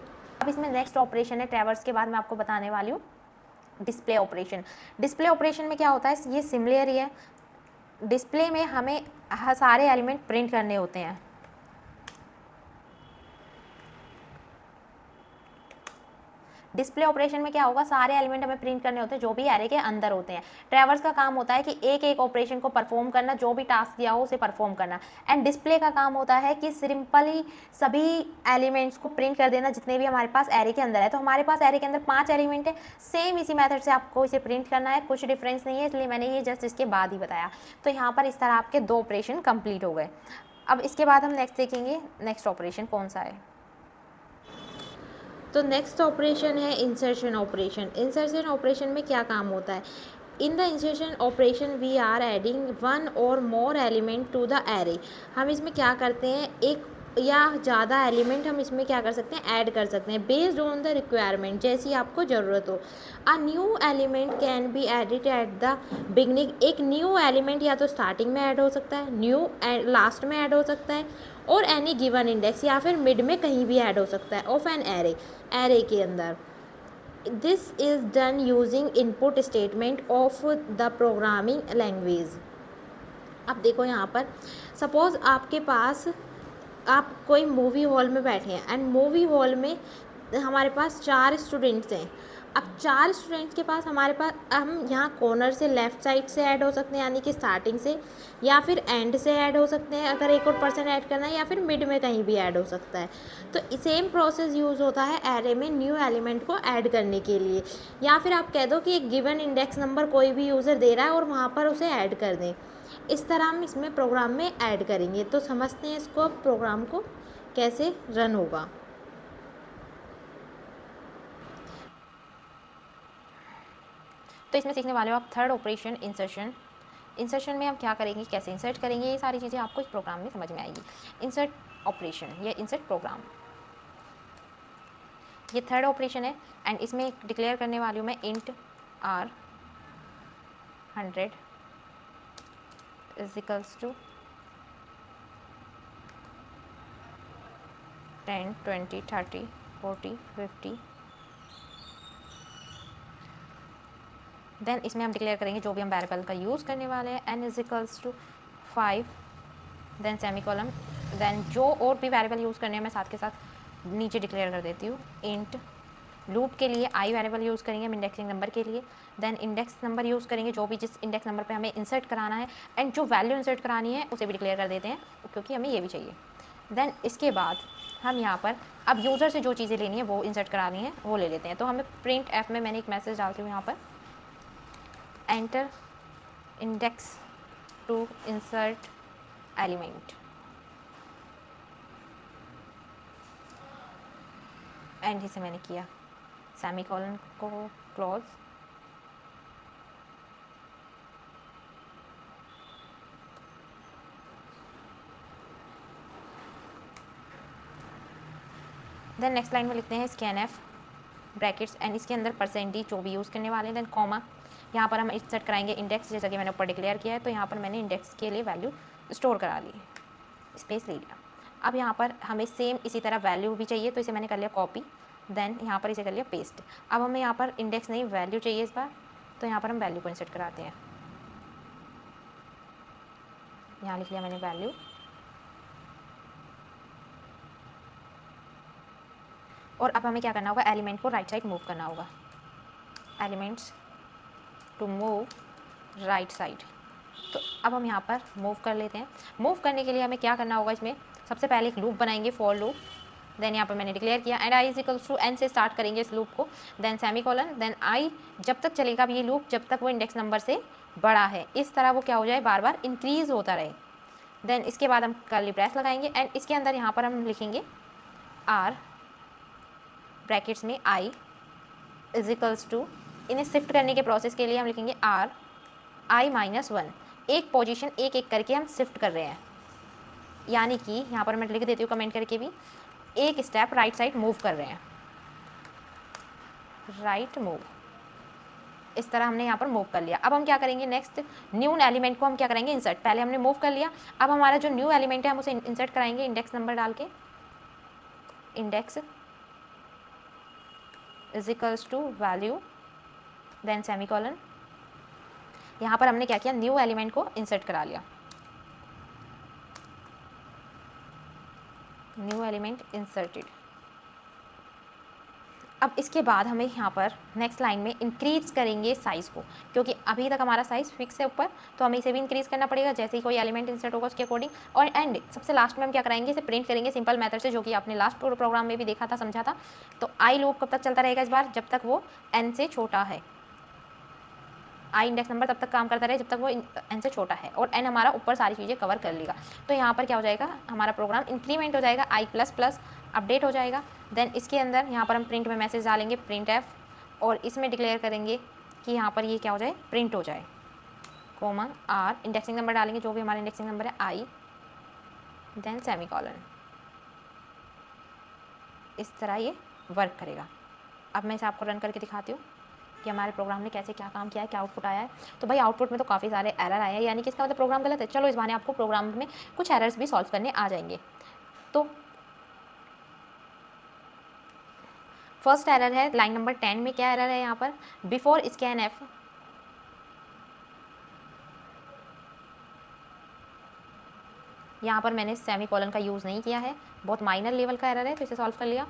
अब इसमें नेक्स्ट ऑपरेशन है ट्रैवर्स के बाद मैं आपको बताने वाली हूँ डिस्प्ले ऑपरेशन। डिस्प्ले ऑपरेशन में क्या होता है, ये सिमिलर ही है। डिस्प्ले में हमें सारे एलिमेंट प्रिंट करने होते हैं। डिस्प्ले ऑपरेशन में क्या होगा, सारे एलिमेंट हमें प्रिंट करने होते हैं जो भी एरे के अंदर होते हैं। ट्रैवर्स का काम होता है कि एक एक ऑपरेशन को परफॉर्म करना, जो भी टास्क दिया हो उसे परफॉर्म करना। एंड डिस्प्ले का काम होता है कि सिंपली सभी एलिमेंट्स को प्रिंट कर देना जितने भी हमारे पास एरे के अंदर है। तो हमारे पास एरे के अंदर 5 एलिमेंट है, सेम इसी मेथड से आपको इसे प्रिंट करना है, कुछ डिफरेंस नहीं है, इसलिए मैंने ये जस्ट इसके बाद ही बताया। तो यहाँ पर इस तरह आपके 2 ऑपरेशन कंप्लीट हो गए। अब इसके बाद हम नेक्स्ट देखेंगे, नेक्स्ट ऑपरेशन कौन सा है। तो नेक्स्ट ऑपरेशन है इंसर्शन ऑपरेशन। इंसर्शन ऑपरेशन में क्या काम होता है, in the insertion operation we are adding one or more element to the array. हम इसमें क्या करते हैं, एक या ज़्यादा एलिमेंट हम इसमें क्या कर सकते हैं, ऐड कर सकते हैं बेस्ड ऑन द रिक्वायरमेंट, जैसी आपको ज़रूरत हो। A new element can be added at the beginning. एक न्यू एलिमेंट या तो स्टार्टिंग में ऐड हो सकता है, न्यू लास्ट में ऐड हो सकता है, और एनी गिवन इंडेक्स, या फिर मिड में कहीं भी ऐड हो सकता है ऑफ एन एरे के अंदर। This is done using input statement of the programming language. अब देखो यहाँ पर सपोज़ आपके पास, आप कोई मूवी हॉल में बैठे हैं एंड मूवी हॉल में हमारे पास 4 स्टूडेंट्स हैं। अब 4 स्टूडेंट्स के पास हमारे पास, हम यहाँ कॉर्नर से लेफ़्ट साइड से ऐड हो सकते हैं, यानी कि स्टार्टिंग से, या फिर एंड से ऐड हो सकते हैं अगर एक और पर्सन ऐड करना है, या फिर मिड में कहीं भी ऐड हो सकता है। तो सेम प्रोसेस यूज़ होता है एरे में न्यू एलिमेंट को ऐड करने के लिए। या फिर आप कह दो कि एक गिवन इंडेक्स नंबर कोई भी यूज़र दे रहा है और वहाँ पर उसे ऐड कर दें। इस तरह हम इसमें प्रोग्राम में ऐड करेंगे। तो समझते हैं इसको, अब प्रोग्राम को कैसे रन होगा। तो इसमें सीखने वाले हो आप थर्ड ऑपरेशन इंसर्शन। इंसर्शन में हम क्या करेंगे, कैसे इंसर्ट करेंगे, ये सारी चीज़ें आपको इस प्रोग्राम में समझ में आएगी। इंसर्ट ऑपरेशन या इंसर्ट प्रोग्राम, ये थर्ड ऑपरेशन है। एंड इसमें डिक्लेयर करने वाली हूँ मैं int arr 100 is equals to 10 20 30 40 50। Then इसमें हम डिक्लेयर करेंगे जो भी हम वेरिएबल का यूज़ करने वाले हैं, n is equals to 5, then semi colon, then जो और भी वेरिएबल यूज़ करने हैं मैं साथ के साथ नीचे डिक्लेयर कर देती हूँ। इंट लूप के लिए आई वेरिएबल यूज़ करेंगे हम इंडेक्सिंग नंबर के लिए, देन इंडेक्स नंबर यूज़ करेंगे जो भी जिस इंडेक्स नंबर पे हमें इंसर्ट कराना है, एंड जो वैल्यू इंसर्ट करानी है उसे भी डिक्लेयर कर देते हैं क्योंकि हमें ये भी चाहिए। देन इसके बाद हम यहाँ पर अब यूज़र से जो चीज़ें लेनी है वो इंसर्ट करानी है वो ले लेते हैं। तो हमें प्रिंट एफ में मैंने एक मैसेज डालती हूँ यहाँ पर, enter index to insert element, and इसे मैंने किया सेमी कॉलन को क्लोज। देन नेक्स्ट लाइन में लिखते हैं स्कैन एफ ब्रैकेट्स, एंड इसके अंदर परसेंटेज जो भी यूज़ करने वाले हैं, देन कॉमा, यहाँ पर हम इंसर्ट कराएंगे इंडेक्स, जैसा कि मैंने ऊपर डिक्लेयर किया है। तो यहाँ पर मैंने इंडेक्स के लिए वैल्यू स्टोर करा ली, स्पेस ले लिया। अब यहाँ पर हमें सेम इसी तरह वैल्यू भी चाहिए, तो इसे मैंने कर लिया कॉपी, देन यहाँ पर इसे कर लिया पेस्ट। अब हमें यहाँ पर इंडेक्स नहीं वैल्यू चाहिए इस बार, तो यहाँ पर हम वैल्यू को इंसर्ट कराते हैं। यहाँ लिख लिया मैंने वैल्यू, और अब हमें क्या करना होगा, एलिमेंट को राइट साइड मूव करना होगा, elements to move right side. तो अब हम यहाँ पर मूव कर लेते हैं। मूव करने के लिए हमें क्या करना होगा, इसमें सबसे पहले एक लूप बनाएंगे, फॉर लूप, देन यहाँ पर मैंने डिक्लेयर किया and i is equals to n से स्टार्ट करेंगे इस लूप को, then semi colon, then i जब तक चलेगा ये लूप जब तक वो इंडेक्स नंबर से बड़ा है, इस तरह वो क्या हो जाए बार बार इंक्रीज होता रहे। देन इसके बाद हम कर्ली ब्रेस लगाएंगे एंड इसके अंदर यहाँ पर हम लिखेंगे आर ब्रैकेट्स में आई इज इक्वल्स टू, इन्हें शिफ्ट करने के प्रोसेस के लिए हम लिखेंगे आर आई -1, एक पोजीशन एक एक करके हम शिफ्ट कर रहे हैं, यानी कि यहाँ पर मैं लिख देती हूँ कमेंट करके भी, एक स्टेप राइट साइड मूव कर रहे हैं, राइट मूव। इस तरह हमने यहाँ पर मूव कर लिया। अब हम क्या करेंगे, नेक्स्ट न्यू एलिमेंट को हम क्या करेंगे, इंसर्ट। पहले हमने मूव कर लिया, अब हमारा जो न्यू एलिमेंट है हम उसे इंसर्ट कराएंगे इंडेक्स नंबर डाल के। Index is equals to value then semicolon. यहाँ पर हमने क्या किया, न्यू एलिमेंट को इंसर्ट करा लिया, न्यू एलिमेंट इंसर्टेड। अब इसके बाद हमें यहाँ पर नेक्स्ट लाइन में इंक्रीज करेंगे साइज़ को, क्योंकि अभी तक हमारा साइज़ फिक्स है ऊपर, तो हमें इसे भी इंक्रीज करना पड़ेगा जैसे ही कोई एलिमेंट इंसर्ट होगा उसके अकॉर्डिंग। और एंड सबसे लास्ट में हम क्या कराएंगे, इसे प्रिंट करेंगे सिंपल मेथड से, जो कि आपने लास्ट प्रोग्राम में भी देखा था, समझा था। तो आई लूप कब तक चलता रहेगा इस बार, जब तक वो n से छोटा है। आई इंडेक्स नंबर तब तक काम करता रहे जब तक वो n से छोटा है, और n हमारा ऊपर सारी चीज़ें कवर कर लेगा। तो यहाँ पर क्या हो जाएगा, हमारा प्रोग्राम इंक्रीमेंट हो जाएगा, i प्लस प्लस अपडेट हो जाएगा। देन इसके अंदर यहाँ पर हम प्रिंट में मैसेज डालेंगे प्रिंट एफ, और इसमें डिक्लेयर करेंगे कि यहाँ पर ये क्या हो जाए, प्रिंट हो जाए, कोमा आर, इंडेक्सिंग नंबर डालेंगे जो भी हमारा इंडेक्सिंग नंबर है आई, देन सेमीकोलन। इस तरह ये वर्क करेगा। अब मैं इसे आपको रन करके दिखाती हूँ कि हमारे प्रोग्राम ने कैसे क्या काम किया है, क्या आउटपुट आया है। तो भाई आउटपुट में तो काफ़ी सारे एरर आए हैं, यानी कि इसका मतलब प्रोग्राम गलत है। चलो इस बहाने आपको प्रोग्राम में कुछ एरर्स भी सॉल्व करने आ जाएंगे। तो फर्स्ट एरर है लाइन नंबर 10 में, क्या एरर है यहाँ पर, बिफोर स्कैन एफ, यहाँ पर मैंने सेमीकोलन का यूज़ नहीं किया है, बहुत माइनर लेवल का एरर है, तो इसे सॉल्व कर लिया।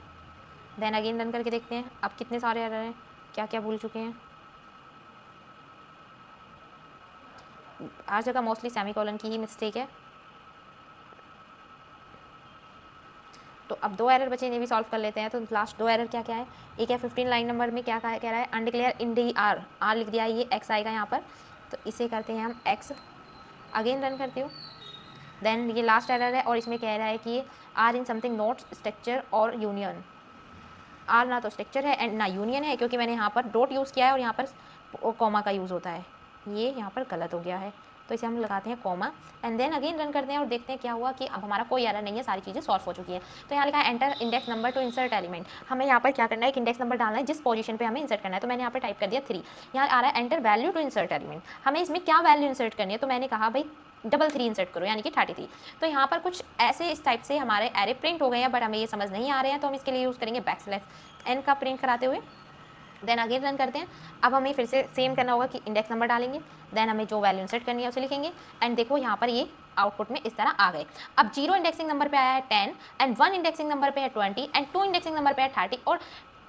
देन अगेन रन करके देखते हैं अब कितने सारे एरर हैं, क्या क्या भूल चुके हैं। हर जगह मोस्टली सेमीकोलन की ही मिस्टेक है। तो अब दो एरर बचे, इन्हें भी सॉल्व कर लेते हैं। तो लास्ट दो एरर क्या क्या है, एक है 15 लाइन नंबर में, क्या कह रहा है, undeclare in d arr, arr लिख दिया है, ये एक्स आएगा यहाँ पर, तो इसे करते हैं हम एक्स। अगेन रन करती हूँ। देन ये लास्ट एरर है, और इसमें कह रहा है कि arr in something not structure और यूनियन, आर ना तो स्ट्रक्चर है एंड ना यूनियन है, क्योंकि मैंने यहाँ पर डॉट यूज़ किया है और यहाँ पर कॉमा का यूज़ होता है, ये यहाँ पर गलत हो गया है, तो इसे हम लगाते हैं comma. And then again run करते हैं और देखते हैं क्या हुआ कि अब हमारा कोई एरर नहीं है, सारी चीज़ें सॉल्व हो चुकी है। तो यहाँ लिखा है enter index number two insert element, हमें यहाँ पर क्या करना है, एक इंडेक्स नंबर डालना है जिस पोजीशन पे हमें इंसर्ट करना है। तो मैंने यहाँ पर टाइप कर दिया 3। यहाँ आ रहा है enter value to insert element, हमें इसमें क्या वैल्यू इंसर्ट करनी है, तो मैंने कहा भाई 3 इंसर्ट करो, यानी कि 33। तो यहाँ पर कुछ ऐसे इस टाइप से हमारे एरे प्रिंट हो गए हैं, बट हमें ये समझ नहीं आ रहे हैं, तो हम इसके लिए यूज़ करेंगे बैकस्लैश एन का प्रिंट कराते हुए। देन अगेन रन करते हैं। अब हमें फिर से सेम करना होगा कि इंडेक्स नंबर डालेंगे, देन हमें जो वैल्यू इंसर्ट करनी है उसे लिखेंगे, एंड देखो यहाँ पर ये आउटपुट में इस तरह आ गए। अब 0 इंडेक्सिंग नंबर पे आया है 10, एंड 1 इंडेक्सिंग नंबर पे है 20, एंड 2 इंडेक्सिंग नंबर पे है 30, और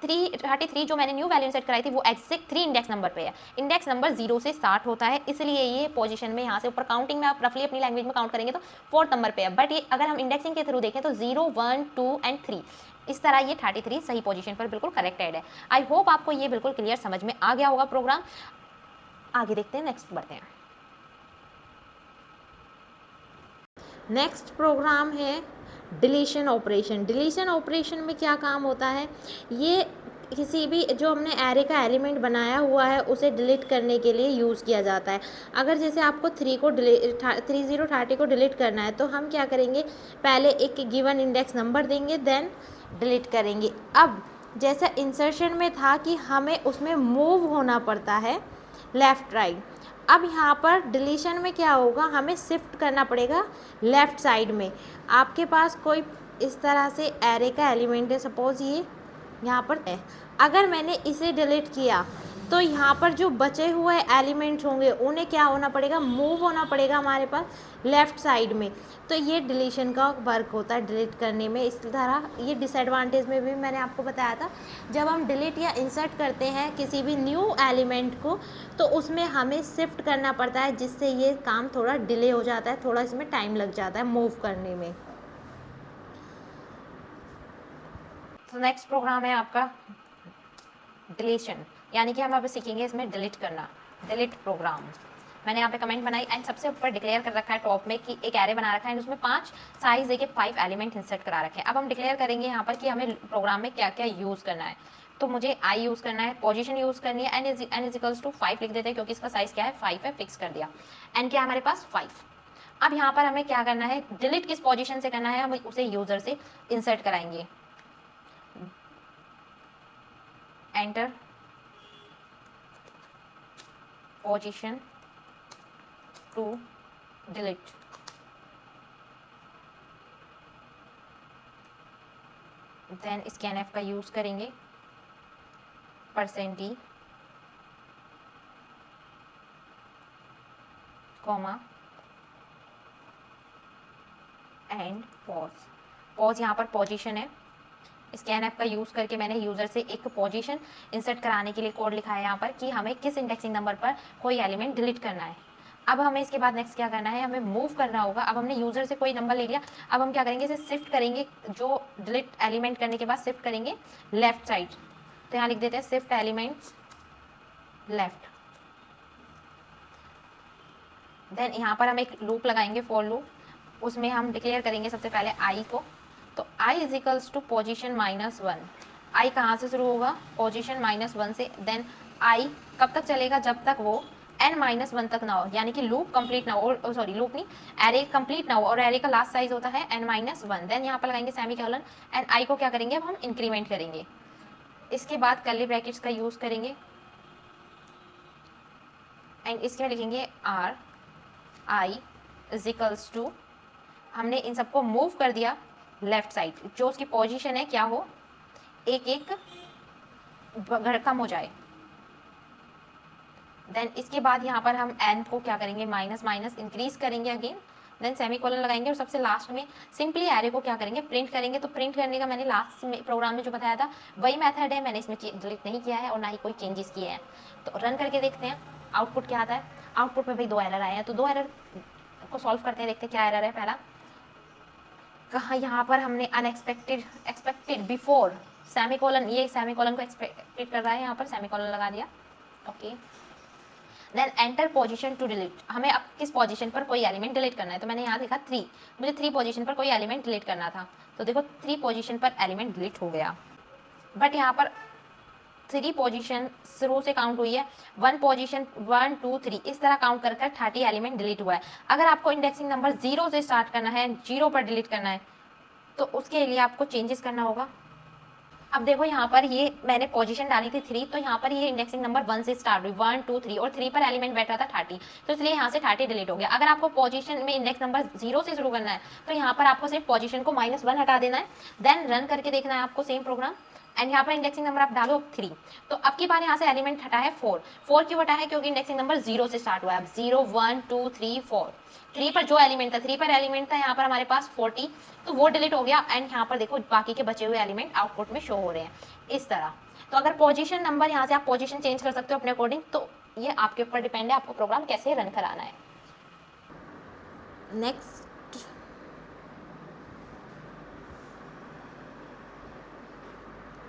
33 जो मैंने न्यू वैल्यू सेट कराई थी वो एग्जैक्ट 3 इंडेक्स नंबर पे है। इंडेक्स नंबर 0 से स्टार्ट होता है, इसलिए ये पोजीशन में यहाँ से ऊपर काउंटिंग में आप रफली अपनी लैंग्वेज में काउंट करेंगे तो 4th नंबर पे है, बट ये अगर हम इंडेक्सिंग के थ्रू देखें तो 0, 1, 2 एंड 3, इस तरह ये 33 सही पोजीशन पर बिल्कुल करेक्टेड है। आई होप आपको ये बिल्कुल क्लियर समझ में आ गया होगा प्रोग्राम। आगे देखते हैं, नेक्स्ट बढ़ते हैं। नेक्स्ट प्रोग्राम है डिलीशन ऑपरेशन। डिलीशन ऑपरेशन में क्या काम होता है, ये किसी भी जो हमने एरे का एलिमेंट बनाया हुआ है उसे डिलीट करने के लिए यूज़ किया जाता है। अगर जैसे आपको 30 को डिलीट करना है, तो हम क्या करेंगे, पहले एक गिवन इंडेक्स नंबर देंगे, देन डिलीट करेंगे। अब जैसा इंसर्शन में था कि हमें उसमें मूव होना पड़ता है लेफ़्ट राइट, अब यहाँ पर डिलीशन में क्या होगा, हमें शिफ्ट करना पड़ेगा लेफ़्ट साइड में। आपके पास कोई इस तरह से एरे का एलिमेंट है, सपोज़ ये यहाँ पर है, अगर मैंने इसे डिलीट किया तो यहाँ पर जो बचे हुए एलिमेंट्स होंगे उन्हें क्या होना पड़ेगा, मूव होना पड़ेगा हमारे पास लेफ़्ट साइड में। तो ये डिलीशन का वर्क होता है डिलीट करने में। इस तरह ये डिसएडवांटेज में भी मैंने आपको बताया था, जब हम डिलीट या इंसर्ट करते हैं किसी भी न्यू एलिमेंट को तो उसमें हमें शिफ्ट करना पड़ता है, जिससे ये काम थोड़ा डिले हो जाता है, थोड़ा इसमें टाइम लग जाता है मूव करने में। तो नेक्स्ट प्रोग्राम है आपका डिलीशन, यानी कि हम अब सीखेंगे इसमें डिलीट करना, डिलीट प्रोग्राम। मैंने यहाँ पे कमेंट बनाई एंड सबसे ऊपर डिक्लेयर कर रखा है टॉप में कि एक एरे बना रखा है, उसमें 5 साइज देके 5 एलिमेंट इंसर्ट करा रखे हैं। अब हम डिक्लेयर करेंगे यहाँ पर कि हमें प्रोग्राम में क्या क्या यूज़ करना है। तो मुझे आई यूज़ करना है, पोजीशन यूज़ करनी है, एन इज इक्वल्स टू 5 लिख देते हैं क्योंकि इसका साइज क्या है 5 है, फिक्स कर दिया। एन क्या है हमारे पास 5। अब यहाँ पर हमें क्या करना है, डिलीट किस पोजीशन से करना है, हम उसे यूज़र से इंसर्ट कराएंगे। Enter position to delete. Then scanf का यूज करेंगे, %, कॉमा एंड पॉज यहाँ पर पोजीशन है। स्कैनएफ का यूज करके मैंने यूजर से एक पोजीशन इंसर्ट कराने के लिए कोड लिखा है यहाँ पर कि हमें किस इंडेक्सिंग नंबर पर कोई एलिमेंट डिलीट करना है। अब हमें इसके बाद नेक्स्ट क्या करना है, हमें मूव करना होगा। अब हमने यूजर से कोई नंबर ले लिया, अब हम क्या करेंगे, इसे शिफ्ट करेंगे, जो डिलीट एलिमेंट करने के बाद शिफ्ट करेंगे लेफ्ट साइड। तो यहाँ लिख देते हैं शिफ्ट एलिमेंट्स लेफ्ट। देन यहाँ पर हम एक लूप लगाएंगे, फॉर लूप। उसमें हम डिक्लेयर करेंगे सबसे पहले आई को। तो i is equals to position -1। I कहाँ से शुरू होगा, पोजिशन -1 से। देन आई कब तक चलेगा, जब तक वो n-1 तक ना हो, यानी कि लूप कंप्लीट ना हो, और सॉरी लूप नहीं, एरे कंप्लीट ना हो, और एरे का लास्ट साइज होता है n-1। देन यहाँ पर लगाएंगे सेमीकोलन एंड आई को क्या करेंगे, अब हम इंक्रीमेंट करेंगे। इसके बाद कर्ली ब्रैकेट्स का यूज करेंगे एंड इसके लिखेंगे r i is equals to, हमने इन सबको मूव कर दिया लेफ्ट साइड, जो उसकी पोजीशन है क्या हो, एक एक कम हो जाए। देन इसके बाद यहाँ पर हम n को क्या करेंगे, माइनस माइनस इंक्रीज करेंगे अगेन। देन सेमीकोलन लगाएंगे और सबसे लास्ट में सिंपली एरे को क्या करेंगे, प्रिंट करेंगे। तो प्रिंट करने का मैंने लास्ट में प्रोग्राम में जो बताया था वही मेथड है, मैंने इसमें डिलीट नहीं किया है और ना ही कोई चेंजेस किए हैं। तो रन करके देखते हैं आउटपुट क्या आता है। आउटपुट में भाई 2 एरर आए हैं, तो 2 एरर को सॉल्व करते हैं, देखते हैं क्या एरर है। पहला कहाँ, यहाँ पर हमने अनएक्सपेक्टेड एक्सपेक्टेड बिफोर सेमीकोलन, ये सेमीकोलन को एक्सपेक्टेड कर रहा है, यहाँ पर सेमीकोलन लगा दिया। Okay, then enter position to delete, हमें अब किस पोजीशन पर कोई एलिमेंट डिलीट करना है। तो मैंने यहाँ लिखा 3, मुझे 3 पोजीशन पर कोई एलिमेंट डिलीट करना था। तो देखो 3 पोजीशन पर एलिमेंट डिलीट हो गया, बट यहाँ पर 3 पोजीशन शुरू से काउंट हुई है, 1 पोजीशन 1 2 3 इस तरह काउंट कर 30 एलिमेंट डिलीट हुआ है। अगर आपको इंडेक्सिंग नंबर 0 से स्टार्ट करना है, 0 पर डिलीट करना है, तो उसके लिए आपको चेंजेस करना होगा। अब देखो यहाँ पर ये मैंने पोजीशन डाली थी 3, तो यहाँ पर ये इंडेक्सिंग नंबर 1 से स्टार्ट हुई, 1 2 3, और 3 पर एलिमेंट बैठ रहा था 30, तो इसलिए यहाँ से 30 डिलीट हो गया। अगर आपको पोजीशन में इंडेक्स नंबर 0 से शुरू करना है, तो यहाँ पर आपको सिर्फ पोजीशन को -1 हटा देना है। देन रन करके देखना है आपको सेम प्रोग्राम, एंड यहाँ पर इंडेक्सिंग नंबर आप डालो 3। तो अब की बार यहाँ से एलिमेंट हटा है 4 क्यों हटा है, क्योंकि इंडेक्सिंग नंबर 0 से स्टार्ट हुआ है। अब 0 1 2 3 4, 3 पर जो एलिमेंट था, 3 पर एलिमेंट था यहाँ पर हमारे पास 40, तो वो डिलीट हो गया। एंड यहाँ पर देखो बाकी के बचे हुए एलिमेंट आउटपुट में शो हो रहे हैं इस तरह। तो अगर पोजीशन नंबर, यहाँ से आप पोजीशन चेंज कर सकते हो अपने अकॉर्डिंग, तो ये आपके ऊपर डिपेंड है आपको प्रोग्राम कैसे रन कराना है।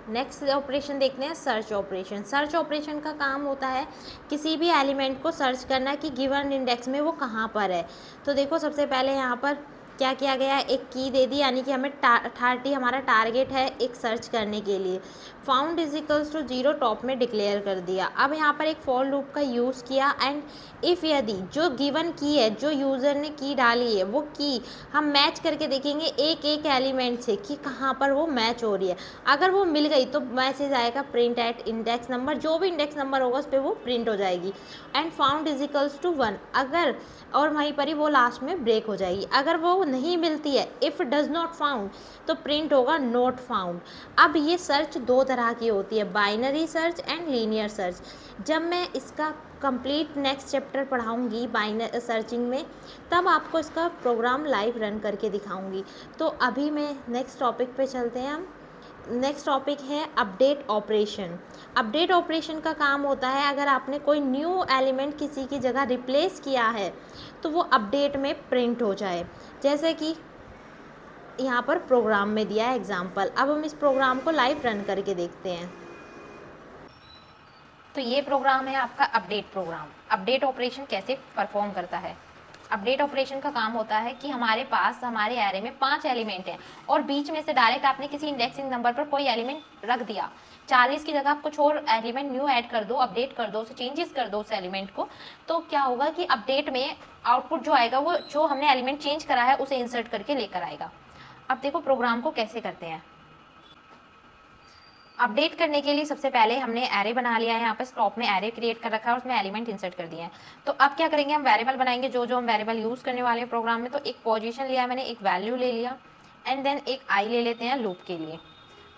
नेक्स्ट ऑपरेशन देखते हैं, सर्च ऑपरेशन। सर्च ऑपरेशन का काम होता है किसी भी एलिमेंट को सर्च करना कि गिवन इंडेक्स में वो कहाँ पर है। तो देखो सबसे पहले यहाँ पर क्या किया गया, एक की दे दी, यानी कि हमें 30 हमारा टारगेट है एक सर्च करने के लिए। Found is equals to 0 top में डिक्लेयर कर दिया। अब यहाँ पर एक फॉर लूप का यूज़ किया, एंड इफ़ यदि जो गिवन की है, जो यूज़र ने की डाली है, वो की हम मैच करके देखेंगे एक एक एलिमेंट से कि कहाँ पर वो मैच हो रही है। अगर वो मिल गई तो मैसेज आएगा प्रिंट एट इंडेक्स नंबर, जो भी इंडेक्स नंबर होगा उस पर वो प्रिंट हो जाएगी। And found is equals to 1, अगर, और वहीं पर ही वो लास्ट में ब्रेक हो जाएगी। अगर वो नहीं मिलती है, इफ़ डज नॉट फाउंड, तो प्रिंट होगा नॉट फाउंड। अब ये सर्च 2 तरह की होती है, binary search and linear search. जब मैं इसका कंप्लीट नेक्स्ट चैप्टर पढ़ाऊंगी बाइनरी सर्चिंग में, तब आपको इसका प्रोग्राम लाइव रन करके दिखाऊंगी। तो अभी मैं नेक्स्ट टॉपिक पे चलते हैं हम। नेक्स्ट टॉपिक है अपडेट ऑपरेशन। अपडेट ऑपरेशन का काम होता है, अगर आपने कोई न्यू एलिमेंट किसी की जगह रिप्लेस किया है, तो वो अपडेट में प्रिंट हो जाए। जैसे कि यहाँ पर प्रोग्राम में दिया है एग्जाम्पल। अब हम इस प्रोग्राम को लाइव रन करके देखते हैं। तो ये प्रोग्राम है आपका अपडेट प्रोग्राम। अपडेट ऑपरेशन कैसे परफॉर्म करता है। अपडेट ऑपरेशन का काम होता है कि हमारे पास हमारे एरे में 5 एलिमेंट हैं, और बीच में से डायरेक्ट आपने किसी इंडेक्सिंग नंबर पर कोई एलिमेंट रख दिया। 40 की जगह आप कुछ और एलिमेंट न्यू ऐड कर दो, अपडेट कर दो, उसे चेंजेस कर दो उस एलिमेंट को। तो क्या होगा कि अपडेट में आउटपुट जो आएगा वो जो हमने एलिमेंट चेंज करा है उसे इंसर्ट करके लेकर आएगा। अब देखो प्रोग्राम को कैसे करते हैं। अपडेट करने के लिए सबसे पहले हमने एरे बना लिया है, यहाँ पे स्टॉप में एरे क्रिएट कर रखा है और उसमें एलिमेंट इंसर्ट कर दिए हैं। तो अब क्या करेंगे, हम वेरिएबल बनाएंगे जो हम वेरिएबल यूज़ करने वाले हैं प्रोग्राम में। तो एक पोजीशन लिया मैंने, एक वैल्यू ले लिया एंड देन एक आई ले लेते हैं लूप के लिए।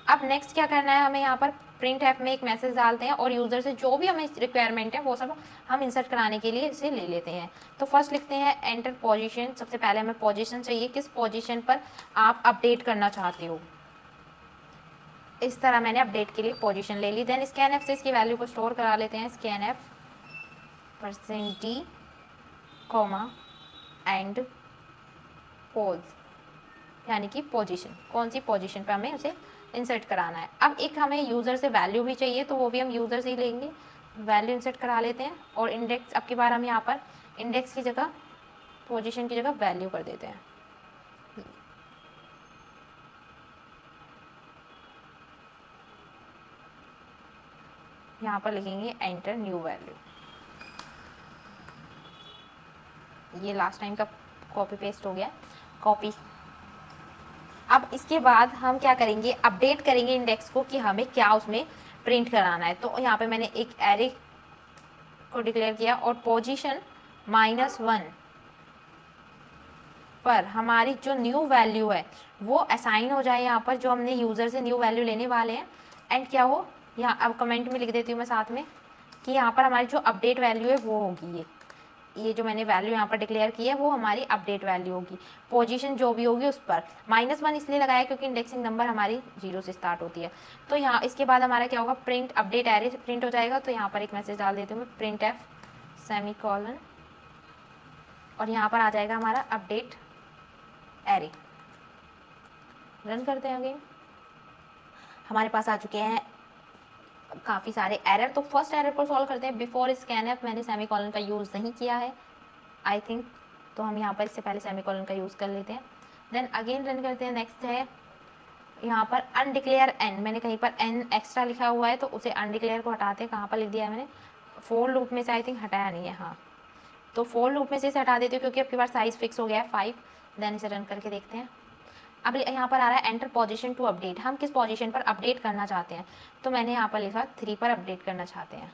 अब नेक्स्ट क्या करना है, हमें यहाँ पर प्रिंट एफ में एक मैसेज डालते हैं और यूज़र से जो भी हमें रिक्वायरमेंट है वो सब हम इंसर्ट कराने के लिए इसे ले लेते हैं। तो फर्स्ट लिखते हैं एंटर पोजीशन। सबसे पहले हमें पोजीशन चाहिए, किस पोजीशन पर आप अपडेट करना चाहते हो। इस तरह मैंने अपडेट के लिए पोजीशन ले ली। देन स्कैन एफ से इसकी वैल्यू को स्टोर करा लेते हैं, scan F %d comma and pose, यानी कि पोजीशन, कौन सी पोजीशन पे हमें उसे इंसर्ट कराना है। अब एक हमें यूज़र से वैल्यू भी चाहिए, तो वो भी हम यूज़र से ही लेंगे, वैल्यू इंसर्ट करा लेते हैं। और इंडेक्स, अब की बार हम यहाँ पर इंडेक्स की जगह, पोजीशन की जगह वैल्यू कर देते हैं। यहाँ पर लिखेंगे एंटर न्यू वैल्यू। ये लास्ट टाइम का कॉपी पेस्ट हो गया, कॉपी। अब इसके बाद हम क्या करेंगे, अपडेट करेंगे इंडेक्स को कि हमें क्या उसमें प्रिंट कराना है। तो यहाँ पे मैंने एक एरे को डिक्लेयर किया और पोजीशन -1 पर हमारी जो न्यू वैल्यू है वो असाइन हो जाए यहाँ पर, जो हमने यूज़र से न्यू वैल्यू लेने वाले हैं। एंड क्या हो, यहाँ अब कमेंट में लिख देती हूँ मैं साथ में कि यहाँ पर हमारी जो अपडेट वैल्यू है वो होगी ये जो मैंने वैल्यू यहाँ पर डिक्लेयर की है वो हमारी अपडेट वैल्यू होगी। पोजीशन जो भी होगी उस पर -1 इसलिए लगाया क्योंकि इंडेक्सिंग नंबर हमारी 0 से स्टार्ट होती है। तो यहाँ इसके बाद हमारा क्या होगा, प्रिंट अपडेट एरे से प्रिंट हो जाएगा। तो यहाँ पर एक मैसेज डाल देती हूँ मैं, प्रिंट एफ सेमीकोलन, और यहाँ पर आ जाएगा हमारा अपडेट एरे। रन करते हैं अगेन, हमारे पास आ चुके हैं काफ़ी सारे एरर। तो फर्स्ट एरर को सॉल्व करते हैं। बिफोर स्कैन एफ मैंने सेमीकोलन का यूज़ नहीं किया है आई थिंक, तो हम यहाँ पर इससे पहले सेमीकोलन का यूज़ कर लेते हैं। देन अगेन रन करते हैं। नेक्स्ट है यहाँ पर अनडिक्लेयर एन, मैंने कहीं पर एन एक्स्ट्रा लिखा हुआ है तो उसे अनडिक्लेयर को हटाते हैं। कहाँ पर लिख दिया है मैंने, फोर लूप में से आई थिंक हटाया नहीं है, हाँ तो फोर लूप में से इसे हटा देती हूँ क्योंकि आपके पास साइज फिक्स हो गया है 5। देन इसे रन करके देखते हैं। अब यहाँ पर आ रहा है एंटर पोजीशन टू अपडेट, हम किस पोजीशन पर अपडेट करना चाहते हैं। तो मैंने यहाँ पर लिखा 3 पर अपडेट करना चाहते हैं।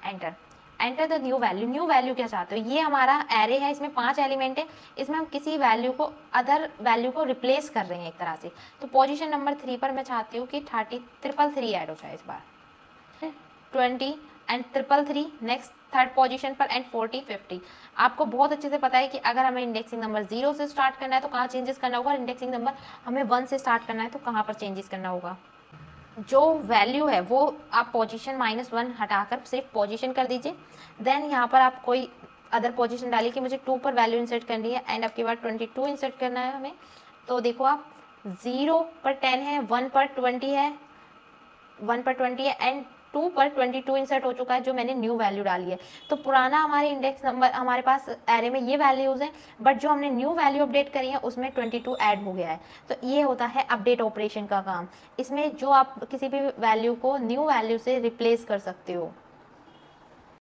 Enter, enter the new value. New value क्या चाहते हो, ये हमारा एरे है, इसमें 5 एलिमेंट है, इसमें हम किसी वैल्यू को अदर वैल्यू को रिप्लेस कर रहे हैं एक तरह से। तो पोजीशन नंबर 3 पर मैं चाहती हूँ कि 333 ऐड हो जाए इस बार, 20 एंड 333 नेक्स्ट थर्ड पोजीशन पर एंड 40 50। आपको बहुत अच्छे से पता है कि अगर हमें इंडेक्सिंग नंबर 0 से स्टार्ट करना है तो कहाँ चेंजेस करना होगा, इंडेक्सिंग नंबर हमें 1 से स्टार्ट करना है तो कहाँ पर चेंजेस करना होगा। जो वैल्यू है वो आप पोजीशन -1 हटाकर सिर्फ पोजीशन कर दीजिए। देन यहाँ पर आप कोई अदर पोजीशन डालिए कि मुझे 2 पर वैल्यू इंसर्ट करनी है एंड आपके बाद 22 इंसर्ट करना है हमें। तो देखो आप 0 पर 10 है, 1 पर 20 है, 1 पर 20 है एंड 2 पर 22 इंसर्ट हो चुका है जो मैंने न्यू वैल्यू डाली है। तो पुराना हमारे इंडेक्स नंबर हमारे पास एरे में ये वैल्यूज़ हैं, बट जो हमने न्यू वैल्यू अपडेट करी है उसमें 22 ऐड हो गया है। तो ये होता है अपडेट ऑपरेशन का काम। इसमें जो आप किसी भी वैल्यू को न्यू वैल्यू से रिप्लेस कर सकते हो।